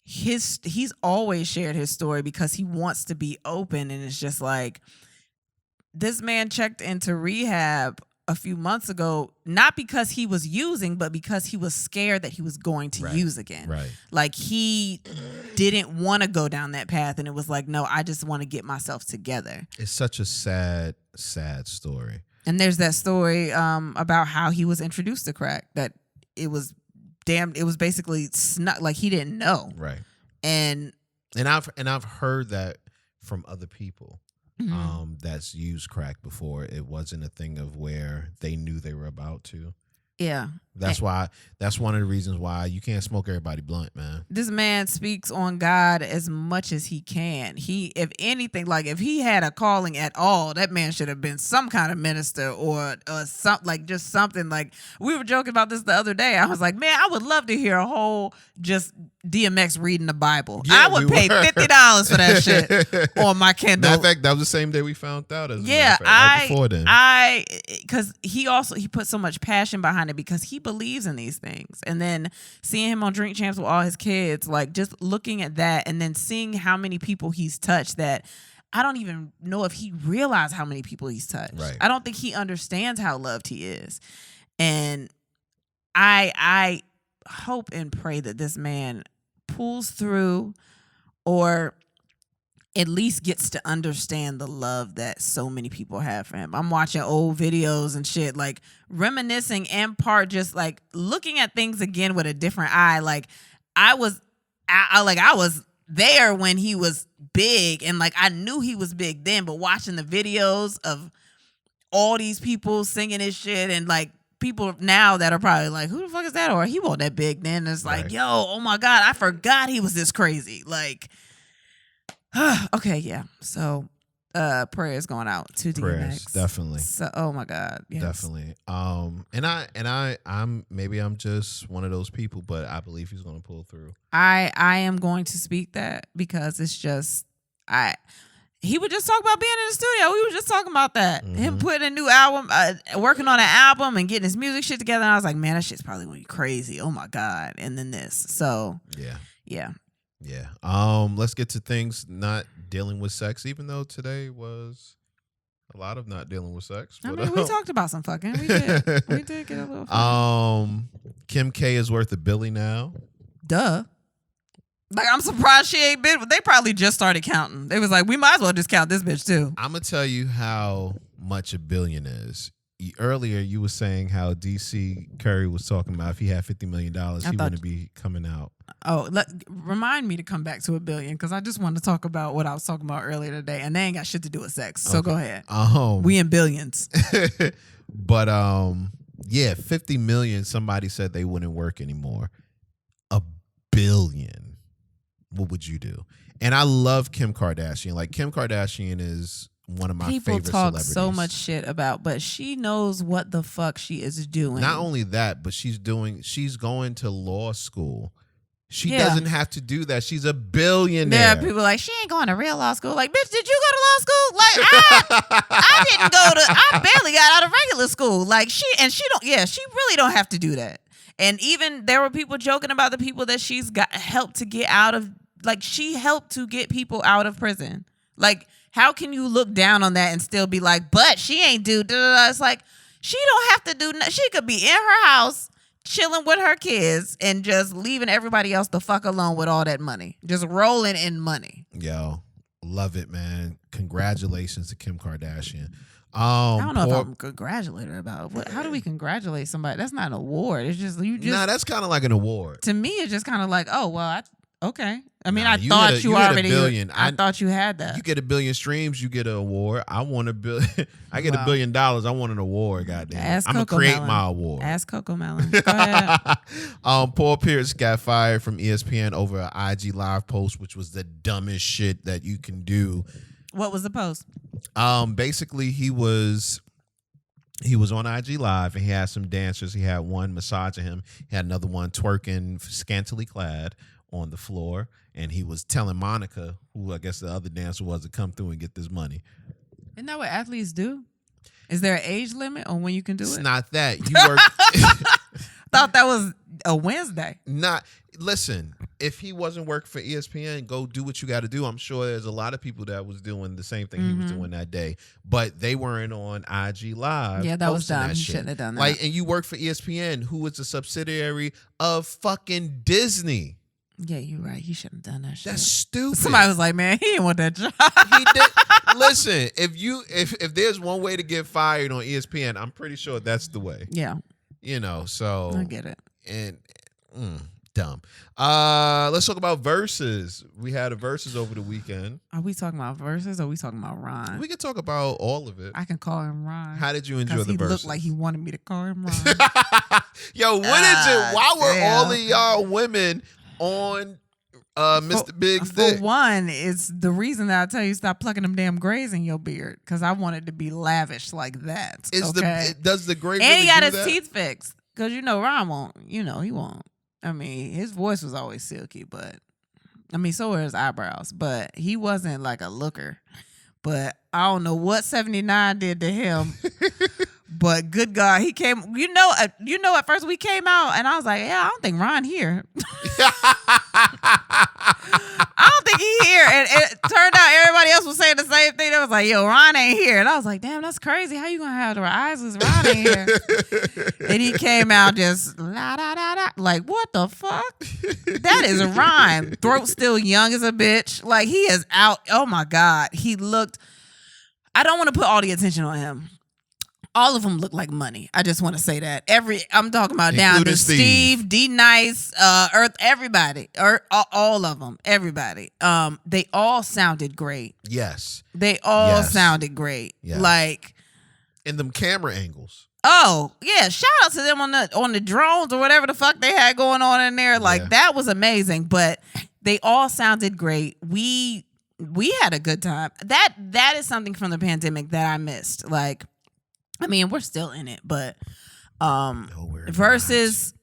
he's always shared his story because he wants to be open, and it's just like this man checked into rehab a few months ago, not because he was using, but because he was scared that he was going to use again. Right. Like he didn't want to go down that path, and it was like, no, I just want to get myself together. It's such a sad, sad story. And there's that story about how he was introduced to crack, that it was basically like he didn't know. Right. And I've heard that from other people mhm. that's used crack before. It wasn't a thing of where they knew they were about to. Yeah. That's why. That's one of the reasons why you can't smoke everybody blunt, man. This man speaks on God as much as he can. He, if anything, like if he had a calling at all, that man should have been some kind of minister or just something. Like we were joking about this the other day. I was like, man, I would love to hear a whole just DMX reading the Bible. Yeah, I would pay $50 for that shit on my Kindle. Matter of fact, that was the same day we found out. Right before then. Because he put so much passion behind it because he believes in these things. And then seeing him on Drink Champs with all his kids, like just looking at that and then seeing how many people he's touched that I don't even know if he realized how many people he's touched. Right. I don't think he understands how loved he is. And I hope and pray that this man pulls through or at least gets to understand the love that so many people have for him. I'm watching old videos and shit, like reminiscing and part just like looking at things again with a different eye. Like I was there when he was big and like I knew he was big then, but watching the videos of all these people singing his shit and like people now that are probably like, who the fuck is that? Or he wasn't that big then. It's like, yo, oh my God, I forgot he was this crazy. Like, okay, yeah. So prayers going out to prayers, DMX. definitely. So oh my God. Yes. Definitely. I'm just one of those people, but I believe he's gonna pull through. I am going to speak that because it's just he would just talk about being in the studio. We were just talking about that. Mm-hmm. Him putting a new album, working on an album and getting his music shit together. And I was like, man, that shit's probably going to be crazy. Oh my God. And then this. So yeah. Let's get to things not dealing with sex, even though today was a lot of not dealing with sex. I But, mean, we talked about some fucking. We did. We did get a little fucking. Kim K is worth $1 billion now. Duh. Like, I'm surprised she ain't been. They probably just started counting. They was like, we might as well just count this bitch too. I'm going to tell you how much $1 billion is. Earlier, you were saying how DC Curry was talking about if he had $50 million, he wouldn't be coming out. Oh, remind me to come back to $1 billion because I just wanted to talk about what I was talking about earlier today, and they ain't got shit to do with sex. So go ahead. We in billions. But yeah, 50 million. Somebody said they wouldn't work anymore. $1 billion. What would you do? And I love Kim Kardashian. Like Kim Kardashian is one of my favorite celebrities. People talk so much shit about, but she knows what the fuck she is doing. Not only that, but she's going to law school. She doesn't have to do that. She's a billionaire. Yeah, people like, she ain't going to real law school. Like, bitch, did you go to law school? Like, I barely got out of regular school. Like, she really don't have to do that. And even there were people joking about the people that she's got helped to get out of, like, she helped to get people out of prison. Like, how can you look down on that and still be like, but she ain't do, it's like, she don't have to do, she could be in her house, chilling with her kids and just leaving everybody else the fuck alone with all that money. Just rolling in money. Yo, love it, man. Congratulations to Kim Kardashian. I don't know if I'm congratulating her about how do we congratulate somebody? That's not an award. It's just Nah, that's kind of like an award. To me, it's just kind of like, oh well, okay. I mean, I thought you already. I thought you had that. You get 1 billion streams, you get an award. I want $1 billion. I get $1 billion. I want an award. Goddamn, I'm gonna create my award. Ask Coco Melon. Go ahead. Paul Pierce got fired from ESPN over an IG Live post, which was the dumbest shit that you can do. What was the post? Basically, he was on IG Live and he had some dancers. He had one massaging him. He had another one twerking scantily clad on the floor. And he was telling Monica, who I guess the other dancer was, to come through and get this money. Isn't that what athletes do? Is there an age limit on when you can do it? It's not that. You work. Thought that was a Wednesday. Listen, if he wasn't working for ESPN, go do what you got to do. I'm sure there's a lot of people that was doing the same thing he was doing that day, but they weren't on IG Live. Yeah, that was dumb. He shouldn't have done that. Like, and you work for ESPN, who is a subsidiary of fucking Disney. Yeah, you're right. He shouldn't have done that shit. That's stupid. Somebody was like, man, he didn't want that job. He did. Listen, if there's one way to get fired on ESPN, I'm pretty sure that's the way. Yeah. So I get it. And Dumb. Let's talk about verses. We had a verses over the weekend. Are we talking about verses or are we talking about Ron? We can talk about all of it. I can call him Ron. How did you enjoy the he verses? looked like he wanted me to call him Ron. Yo, what is it? Why were damn. all of y'all women on Mr. Big's dick? For one, it's the reason that I tell you stop plucking them damn grays in your beard because I wanted to be lavish like that. Does the gray and really he got do his that? teeth fixed because Ron won't. He won't. I mean, his voice was always silky, but I mean, so were his eyebrows. But he wasn't like a looker. But I don't know what 79 did to him. But good God, he came. At first we came out, and I was like, yeah, I don't think Ron here. I don't think he here. And it turned out everybody else was saying the same thing. They was like, yo, Ron ain't here. And I was like, damn, that's crazy. How you gonna have the eyes as Ron ain't here? And he came out just la da da da. Like, what the fuck? That is a rhyme. Throat still young as a bitch. Like, he is out. Oh my God. He looked. I don't want to put all the attention on him. All of them look like money. I just want to say that. I'm talking about down to Steve, D Nice, Earth, everybody, all of them, everybody. They all sounded great. Yes. They all sounded great. Yes. Like, in them camera angles. Oh yeah! Shout out to them on the drones or whatever the fuck they had going on in there. Like that was amazing. But they all sounded great. We had a good time. That is something from the pandemic that I missed. Like. I mean, we're still in it, but versus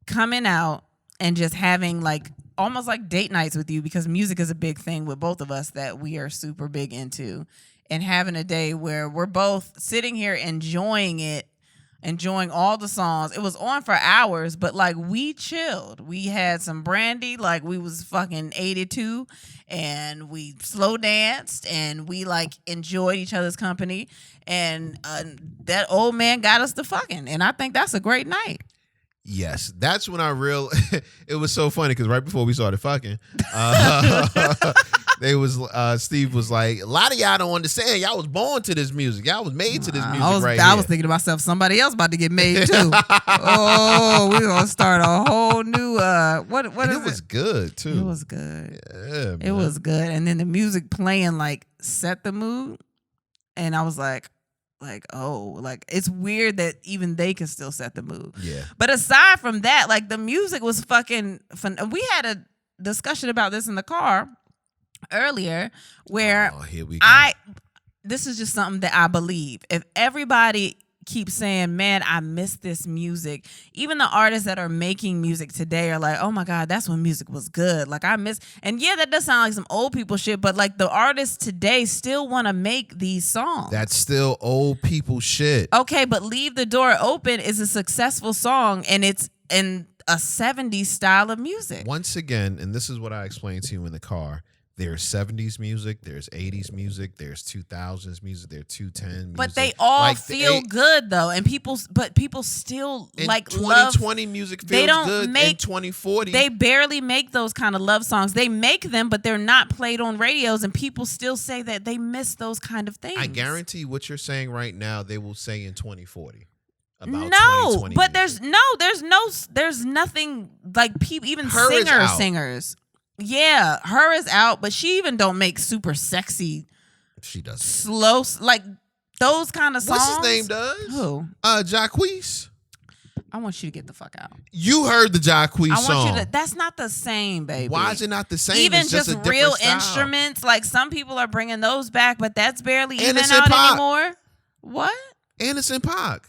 coming out and just having like almost like date nights with you because music is a big thing with both of us that we are super big into, and having a day where we're both sitting here enjoying it, enjoying all the songs. It was on for hours, but like we chilled. We had some brandy, like we was fucking 82, and we slow danced and we like enjoyed each other's company. And that old man got us to fucking, and I think that's a great night. Yes, that's when it was so funny because right before we started fucking, Steve was like, a lot of y'all don't understand. Y'all was born to this music. Y'all was made to this music I was thinking to myself, somebody else about to get made too. Oh, we're gonna start a whole new what is it? It was good too. It was good. Yeah, man. It was good. And then the music playing like set the mood. And I was like, it's weird that even they can still set the mood. Yeah. But aside from that, like the music was fucking fun. We had a discussion about this in the car earlier where here we go. This is just something that I believe. If everybody keeps saying, man, I miss this music, even the artists that are making music today are like, oh my God, that's when music was good. Like and yeah, that does sound like some old people shit, but like the artists today still want to make these songs. That's still old people shit. Okay, but Leave the Door Open is a successful song, and it's in a 70s style of music. Once again, and this is what I explained to you in the car, there's 70s music, there's 80s music, there's 2000s music, there's 210 music. But they all feel good though, and people still like 2020 music feels good. In 2040, they barely make those kind of love songs. They make them, but they're not played on radios, and people still say that they miss those kind of things. I guarantee what you're saying right now, they will say in 2040. About no, but there's nothing like people, even singers. Yeah, her is out, but she even don't make super sexy. She doesn't. Slow, like those kind of songs. What's his name does? Who? Jacquees. I want you to get the fuck out. You heard the Jacquees song. I want you to. That's not the same, baby. Why is it not the same? Even it's just a real style. Instruments, like some people are bringing those back, but that's barely even Anderson out Paak. anymore. What? Anderson .Paak.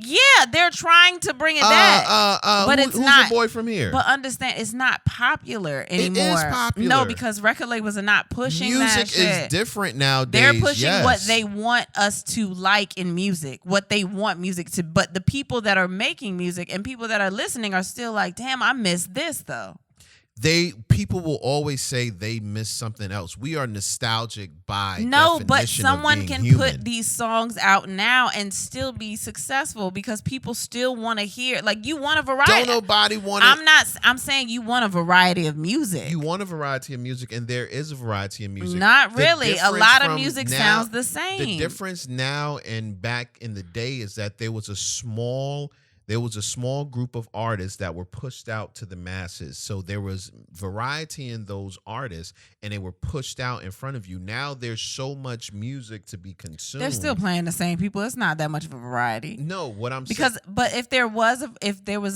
Yeah, they're trying to bring it back, but it's not. Who's your boy from here? But understand, it's not popular anymore. It is popular. No, because record labels are not pushing that shit. Music is different nowadays. They're pushing what they want us to like in music, what they want music to. But the people that are making music and people that are listening are still like, damn, I miss this though. People will always say they miss something else. We are nostalgic by but someone can human. put these songs out now and still be successful because people still want to hear. Like you want a variety. Don't nobody want it. I'm saying you want a variety of music. You want a variety of music, and there is a variety of music. Not really. A lot of music sounds the same. The difference now and back in the day is that there was there was a small group of artists that were pushed out to the masses. So there was variety in those artists, and they were pushed out in front of you. Now there's so much music to be consumed. They're still playing the same people. It's not that much of a variety. No, what I'm because saying, but if there was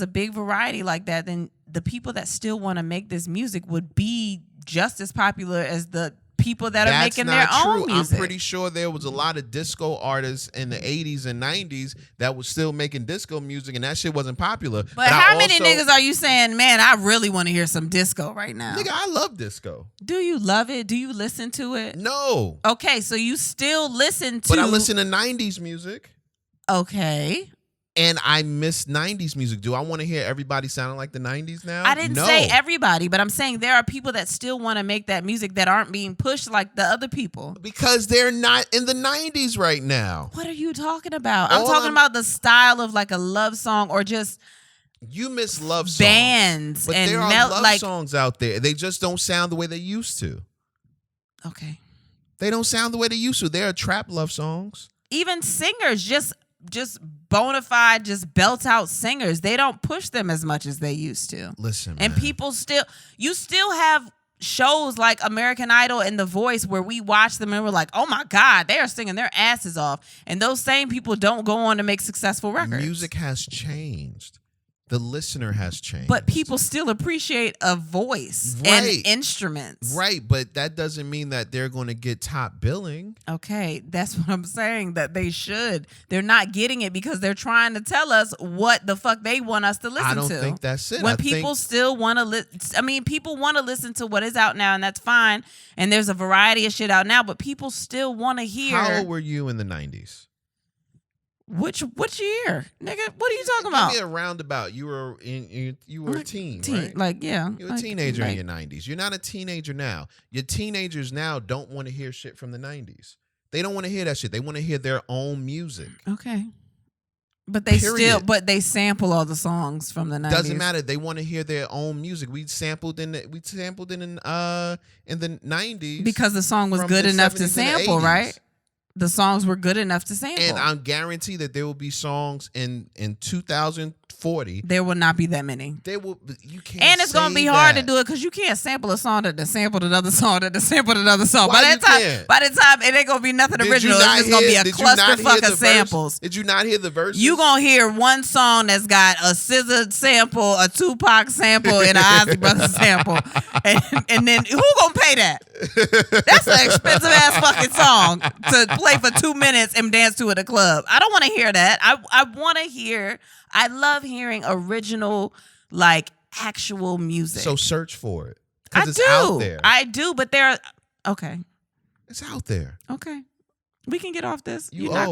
a big variety like that, then the people that still want to make this music would be just as popular as the people that are making their own music. I'm pretty sure there was a lot of disco artists in the 80s and 90s that was still making disco music, and that shit wasn't popular. But how many niggas are you saying, man, I really want to hear some disco right now? Nigga, I love disco. Do you love it? Do you listen to it? No. Okay, so you still listen to... But I listen to 90s music. Okay. And I miss 90s music. Do I want to hear everybody sounding like the 90s now? I didn't say everybody, but I'm saying there are people that still want to make that music that aren't being pushed like the other people. Because they're not in the 90s right now. What are you talking about? I'm talking about the style of like a love song or just... You miss love songs. Bands. But and there are love songs out there. They just don't sound the way they used to. Okay. They don't sound the way they used to. There are trap love songs. Even singers, just bona fide, just belt out singers, they don't push them as much as they used to. Listen, and man. You still have shows like American Idol and The Voice where we watch them and we're like, oh my God, they are singing their asses off. And those same people don't go on to make successful records. Music has changed. The listener has changed. But people still appreciate a voice and instruments. Right, but that doesn't mean that they're going to get top billing. Okay, that's what I'm saying, that they should. They're not getting it because they're trying to tell us what the fuck they want us to listen to. I don't think that's it. When people still want to people want to listen to what is out now, and that's fine. And there's a variety of shit out now, but people still want to hear. How old were you in the 90s? Which year, nigga? What are you talking about? Give me a roundabout. You were a teen, right? Like, yeah, you were a teenager in your 90s. You're not a teenager now. Your teenagers now don't want to hear shit from the 90s. They don't want to hear that shit. They want to hear their own music. Okay, but they they sample all the songs from the 90s. Doesn't matter. They want to hear their own music. We sampled in the 90s because the song was good enough to sample, right? The songs were good enough to sample. And I guarantee that there will be songs in 2040. There will not be that many. You can't. And it's going to be hard to do it because you can't sample a song that sampled another song that sampled another song. By the time, it ain't going to be nothing original. It's just going to be a clusterfuck of samples. Did you not hear the verses? You going to hear one song that's got a SZA sample, a Tupac sample, and an Ozzy Brothers sample. And then who going to pay that? That's an expensive ass fucking song to play for 2 minutes and dance to at a club. I don't want to hear that. I love hearing original, like, actual music. So search for it. Because it's out there. I do, but okay. It's out there. Okay. We can get off this. You're not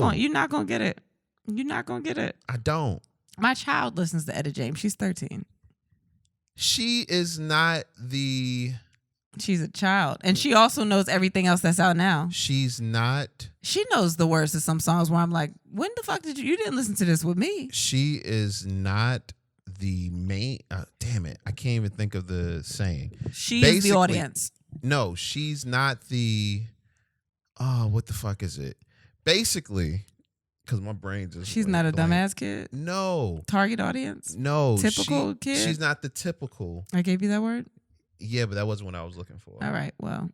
gonna get it. You're not gonna get it. I don't. My child listens to Etta James. She's 13. She is not the... She's a child. And she also knows everything else that's out now. She's not... She knows the words to some songs where I'm like, when the fuck did you didn't listen to this with me? She is not the main... damn it. I can't even think of the saying. She is the audience. No, she's not the... Oh, what the fuck is it? Basically... Because my brain just... She's not a dumbass kid? No. Target audience? No. Typical kid? She's not the typical. I gave you that word? Yeah, but that wasn't what I was looking for. All right, well,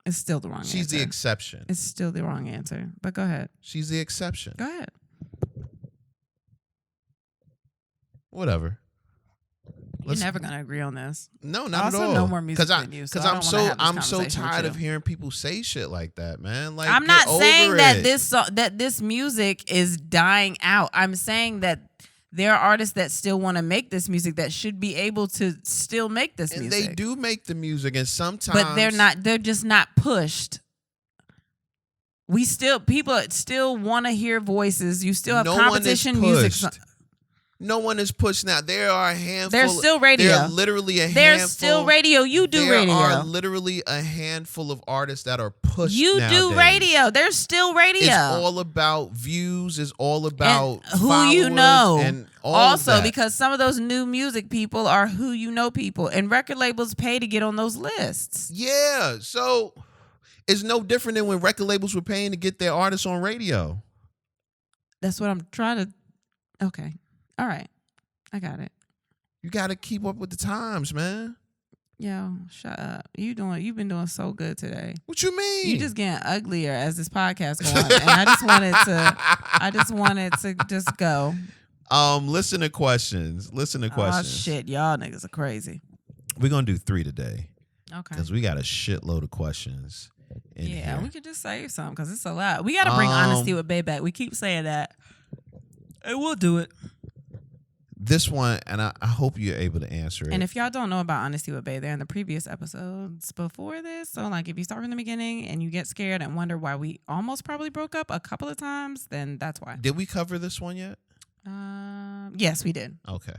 it's still the wrong answer. She's the exception. It's still the wrong answer, but go ahead. She's the exception. Go ahead. Whatever. You're never gonna agree on this. No, not also, at all. no more music than you. Because I'm so tired of hearing people say shit like that, man. Like, I'm not saying that this music is dying out. I'm saying that there are artists that still want to make this music that should be able to still make this music. They do make the music, and sometimes, but they're not. They're just not pushed. People still want to hear voices. You still have competition music. No one is pushed now. There are a handful. There's still radio. There are literally a handful. There's still radio. You do radio. There are literally a handful of artists that are pushed nowadays. You do radio. There's still radio. It's all about views. It's all about and who you know. And also, because some of those new music people are who you know people. And record labels pay to get on those lists. Yeah. So it's no different than when record labels were paying to get their artists on radio. That's what I'm trying to... Okay. All right. I got it. You got to keep up with the times, man. Yo, shut up. You've been doing so good today. What you mean? You just getting uglier as this podcast goes on. And I just wanted to just go. Listener questions. Oh shit, y'all niggas are crazy. We're gonna do 3 today. Okay. Because we got a shitload of questions. Yeah, we could just save some because it's a lot. We got to bring honesty with Bae back. We keep saying that. And we'll do it. This one, and I hope you're able to answer it. And if y'all don't know about Honesty with Bae, they're in the previous episodes before this. So, like, if you start from the beginning and you get scared and wonder why we almost probably broke up a couple of times, then that's why. Did we cover this one yet? Yes, we did. Okay.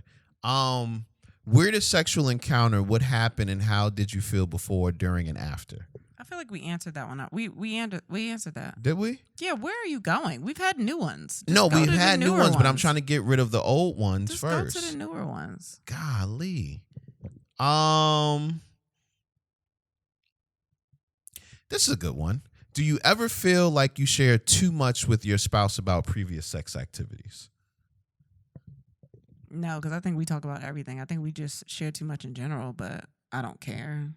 Weirdest sexual encounter, what happened and how did you feel before, during, and after? I feel like we answered that one. We answered that. Did we? Yeah, where are you going? We've had new ones. No, we've had new ones, but I'm trying to get rid of the old ones first. Go to the newer ones. Golly. This is a good one. Do you ever feel like you share too much with your spouse about previous sex activities? No, because I think we talk about everything. I think we just share too much in general, but I don't care.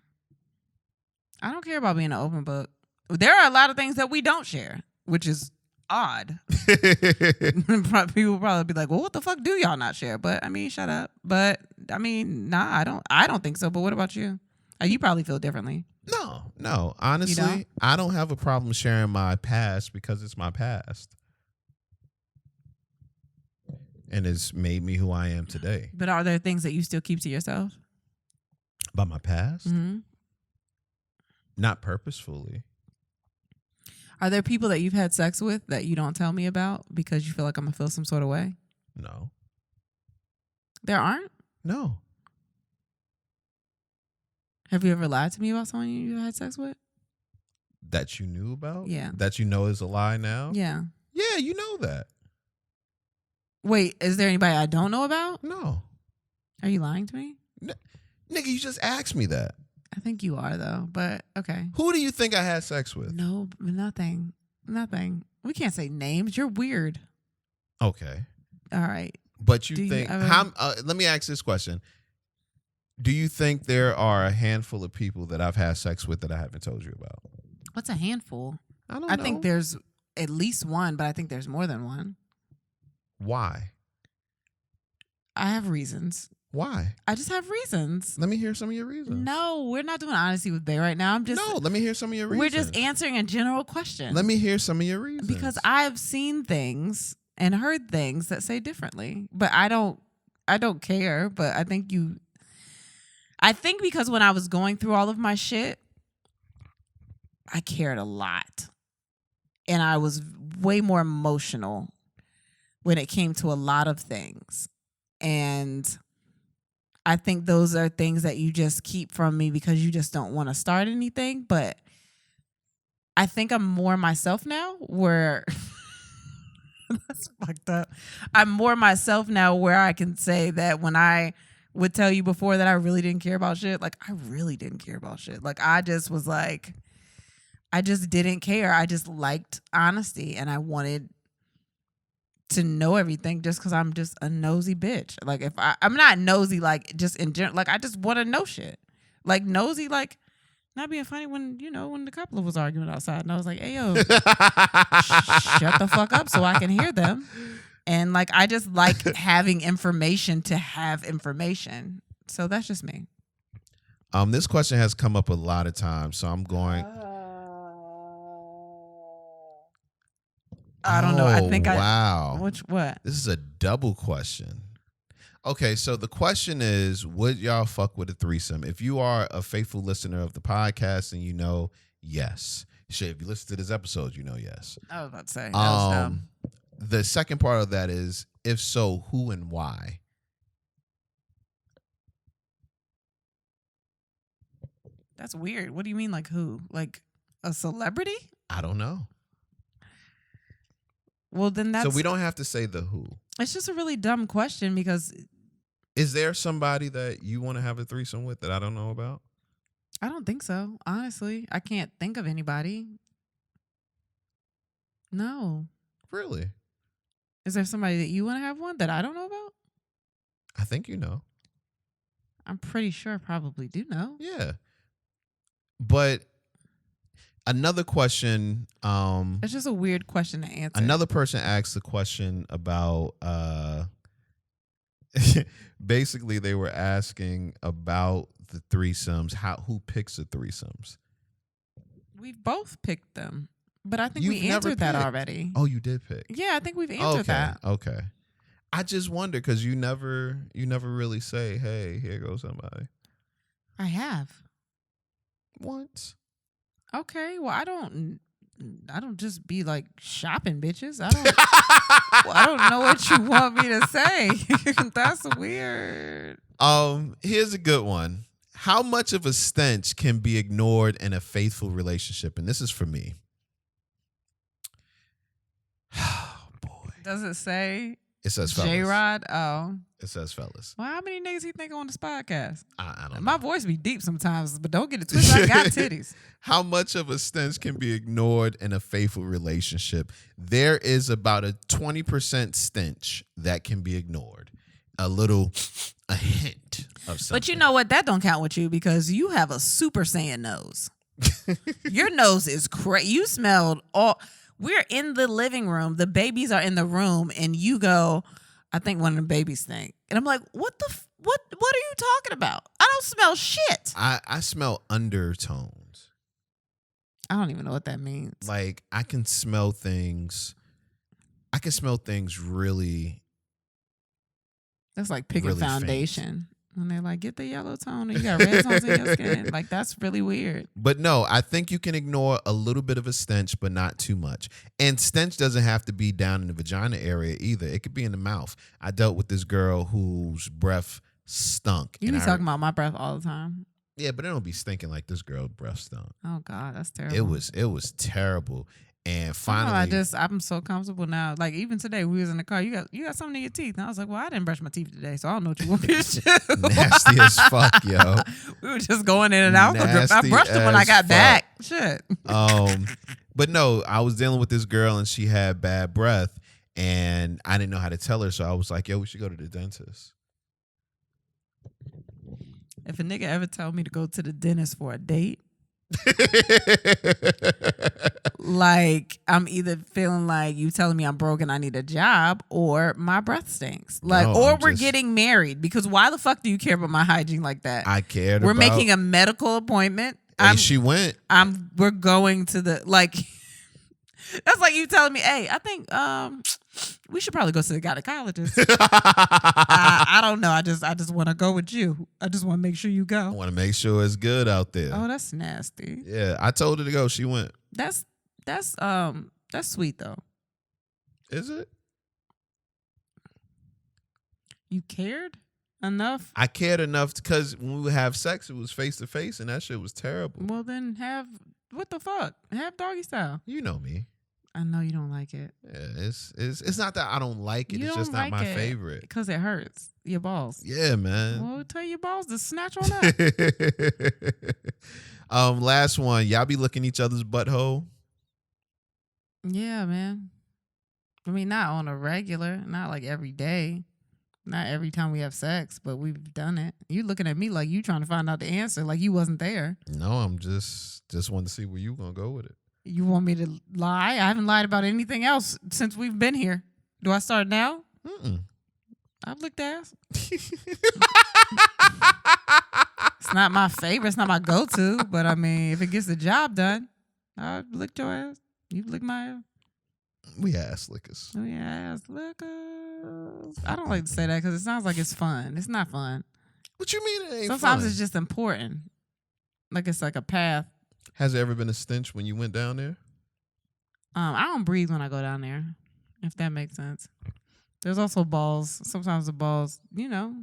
I don't care about being an open book. There are a lot of things that we don't share, which is odd. People will probably be like, well, what the fuck do y'all not share? But I mean, shut up. But I mean, nah, I don't think so. But what about you? You probably feel differently. No. Honestly, I don't have a problem sharing my past because it's my past. And it's made me who I am today. But are there things that you still keep to yourself? About my past? Mm-hmm. Not purposefully. Are there people that you've had sex with that you don't tell me about because you feel like I'm going to feel some sort of way? No. There aren't? No. Have you ever lied to me about someone you had sex with? That you knew about? Yeah. That you know is a lie now? Yeah. Yeah, you know that. Wait, is there anybody I don't know about? No. Are you lying to me? Nigga, you just asked me that. I think you are, though, but okay. Who do you think I had sex with? No, nothing. We can't say names. You're weird. Okay. All right. But you think, let me ask this question. Do you think there are a handful of people that I've had sex with that I haven't told you about? What's a handful? I don't know. I think there's at least one, but I think there's more than one. Why? I have reasons. Why? I just have reasons. Let me hear some of your reasons. No, we're not doing honesty with Bae right now. Let me hear some of your reasons. We're just answering a general question. Let me hear some of your reasons. Because I've seen things and heard things that say differently, but I don't care. But I think because when I was going through all of my shit, I cared a lot, and I was way more emotional when it came to a lot of things, and I think those are things that you just keep from me because you just don't want to start anything. But I think I'm more myself now where that's fucked up. I'm more myself now where I can say that when I would tell you before that I really didn't care about shit, like I really didn't care about shit. Like I just was like, I just didn't care. I just liked honesty and I wanted to know everything just because I'm just a nosy bitch. Like if I'm not nosy, like just in general, like I just want to know shit. Like nosy, like not being funny when the couple was arguing outside and I was like, hey yo, shut the fuck up so I can hear them. And like I just like having information to have information. So that's just me. This question has come up a lot of times, so I'm going. I don't know. I think wow. What? This is a double question. Okay, so the question is, would y'all fuck with a threesome? If you are a faithful listener of the podcast and you know, yes. Shit, if you listen to this episode, you know yes. I was about to say. That was dumb. The second part of that is, if so, who and why? That's weird. What do you mean, like who? Like a celebrity? I don't know. Well, then that's... So we don't have to say the who. It's just a really dumb question because... Is there somebody that you want to have a threesome with that I don't know about? I don't think so. Honestly, I can't think of anybody. No. Really? Is there somebody that you want to have one that I don't know about? I think you know. I'm pretty sure I probably do know. Yeah. But another question, It's just a weird question to answer. another person asked the question about basically they were asking about the threesomes, who picks the threesomes. We've both picked them, but I think You've we never answered that picked. already. Oh, you did pick. Yeah, I think we've answered Okay. that. Okay. I just wonder because you never really say, "Hey, here goes somebody." I have. Once. Okay, well, I don't just be like shopping bitches. I don't. Well, I don't know what you want me to say. That's weird. Here's a good one. How much of a stench can be ignored in a faithful relationship? And this is for me. Oh boy. Does it say It says fellas. J-Rod? Oh. It says fellas. Well, how many niggas you think on this podcast? I don't know. My voice be deep sometimes, but don't get it twisted. I got titties. How much of a stench can be ignored in a faithful relationship? There is about a 20% stench that can be ignored. A hint of something. But you know what? That don't count with you because you have a Super Saiyan nose. Your nose is crazy. You smelled all. We're in the living room. The babies are in the room, and you go, I think one of the babies stink. And I'm like, what what are you talking about? I don't smell shit. I smell undertones. I don't even know what that means. Like I can smell things. I can smell things really. That's like picking really foundation. When they're like, get the yellow tone and you got red tones in your skin. Like, that's really weird. But no, I think you can ignore a little bit of a stench, but not too much. And stench doesn't have to be down in the vagina area either. It could be in the mouth. I dealt with this girl whose breath stunk. You be talking about my breath all the time. Yeah, but it don't be stinking like this girl's breath stunk. Oh God, that's terrible. It was terrible. And finally, I'm so comfortable now. Like even today, we was in the car. You got something in your teeth, and I was like, "Well, I didn't brush my teeth today, so I don't know what you want me to do." Nasty as fuck, yo. We were just going in and out. I brushed them when I got back. Shit. But no, I was dealing with this girl, and she had bad breath, and I didn't know how to tell her, so I was like, "Yo, we should go to the dentist." If a nigga ever tell me to go to the dentist for a date. Like I'm either feeling like you telling me I'm broke and I need a job, or my breath stinks. Like, No, or we're getting married. Because why the fuck do you care about my hygiene like that? I cared. We're making a medical appointment. And she went. We're going to the like. That's like you telling me, hey, I think we should probably go to the gynecologist. I don't know. I just want to go with you. I just want to make sure you go. I want to make sure it's good out there. Oh, that's nasty. Yeah, I told her to go. She went. That's sweet though. Is it? You cared enough? I cared enough because when we would have sex, it was face to face, and that shit was terrible. Well, then what the fuck? Have doggy style. You know me. I know you don't like it. Yeah, it's not that I don't like it. It's just not my favorite. Because it hurts your balls. Yeah, man. Well, tell your balls to snatch on up. Last one. Y'all be looking each other's butthole. Yeah, man. I mean, not on a regular, not like every day, not every time we have sex, but we've done it. You looking at me like you trying to find out the answer, like you wasn't there. No, I'm just wanted to see where you gonna go with it. You want me to lie? I haven't lied about anything else since we've been here. Do I start now? I've licked ass. It's not my favorite. It's not my go-to. But I mean, if it gets the job done, I licked your ass. You licked my ass. We ass lickers. We ass lickers. I don't like to say that because it sounds like it's fun. It's not fun. What you mean it ain't Sometimes fun? it's just important. Like it's like a path. Has there ever been a stench when you went down there? I don't breathe when I go down there, if that makes sense. There's also balls. Sometimes the balls, you know.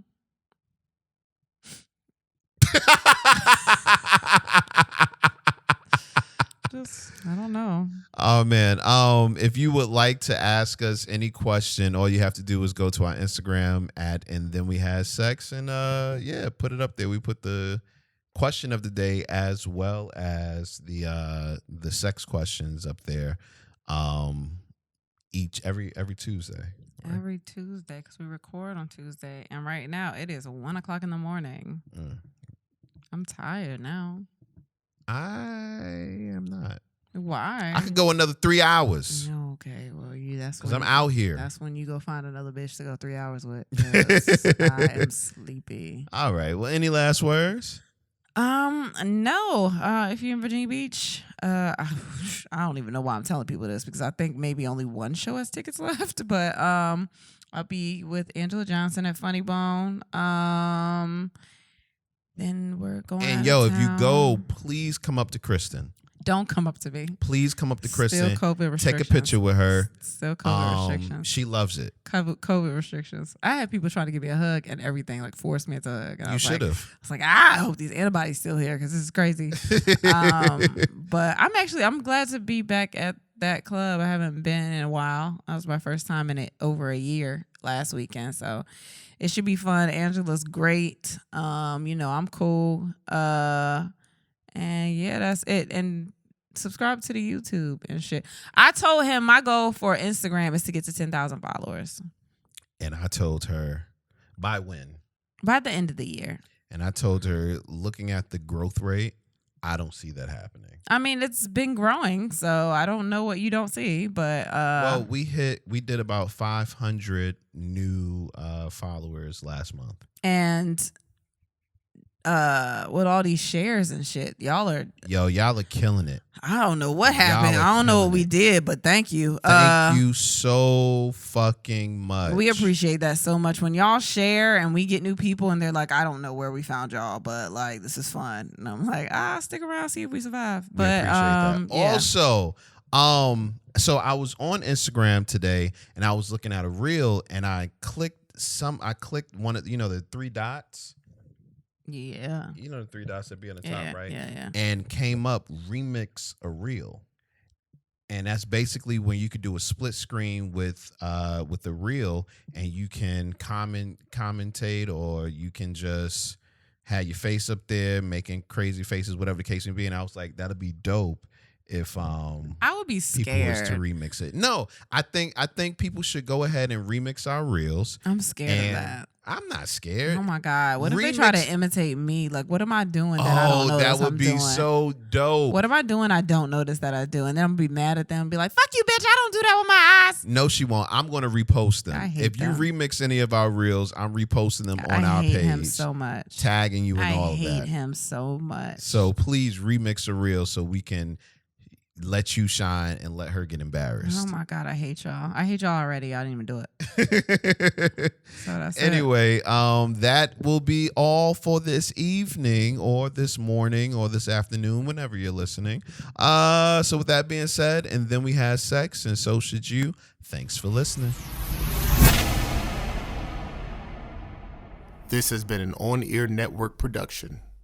I don't know. Oh man. If you would like to ask us any question, all you have to do is go to our Instagram and then we have sex and put it up there. We put the question of the day as well as the sex questions up there every Tuesday. Every Tuesday, because we record on Tuesday. And right now, it is 1 o'clock in the morning. I'm tired now. I am not. Why? I could go another 3 hours. Okay, well, that's because I'm out here. That's when you go find another bitch to go 3 hours with. 'Cause I am sleepy. All right. Well, any last words? No. If you're in Virginia Beach, I don't even know why I'm telling people this because I think maybe only one show has tickets left. But I'll be with Angela Johnson at Funny Bone. Then we're going. And if you go, please come up to Kristen. Don't come up to me. Please come up to Kristen. Still COVID restrictions. Take a picture with her. Still COVID restrictions. She loves it. COVID restrictions. I had people trying to give me a hug and everything, like force me to hug. And you should have. I was like, I hope these antibodies still here because this is crazy. But I'm glad to be back at that club. I haven't been in a while. That was my first time in it over a year last weekend. So it should be fun. Angela's great. I'm cool. And yeah, that's it. And subscribe to the YouTube and shit. I told him my goal for Instagram is to get to 10,000 followers. And I told her by when? By the end of the year. And I told her, looking at the growth rate, I don't see that happening. I mean, it's been growing, so I don't know what you don't see, but well, we did about 500 new followers last month. And with all these shares and shit, y'all are killing it. I don't know what happened. I don't know what we did, but thank you. Thank you so fucking much. We appreciate that so much. When y'all share and we get new people and they're like, I don't know where we found y'all, but like this is fun. And I'm like, stick around, see if we survive. But we appreciate that. Yeah. Also, so I was on Instagram today and I was looking at a reel and I clicked one of the three dots. Yeah. You know the three dots that be on the top, right? Yeah. And came up remix a reel. And that's basically when you could do a split screen with a reel and you can commentate or you can just have your face up there making crazy faces, whatever the case may be. And I was like, that'd be dope if I would be scared people was to remix it. No, I think people should go ahead and remix our reels. I'm scared of that. I'm not scared. Oh my God. What if they try to imitate me? Like, what am I doing that I don't notice that would be so dope. What am I doing I don't notice that I do? And then I'm going to be mad at them and be like, fuck you, bitch. I don't do that with my eyes. No, she won't. I'm going to repost them. If you remix any of our reels, I'm reposting them on our page. I hate him so much. Tagging you and all of that. I hate him so much. So please remix a reel so we can let you shine and let her get embarrassed. Oh my God, I hate y'all. I hate y'all already. I didn't even do it. So that's anyway, that will be all for this evening or this morning or this afternoon, whenever you're listening. So with that being said, and then we had sex, and so should you. Thanks for listening. This has been an On-Ear Network production.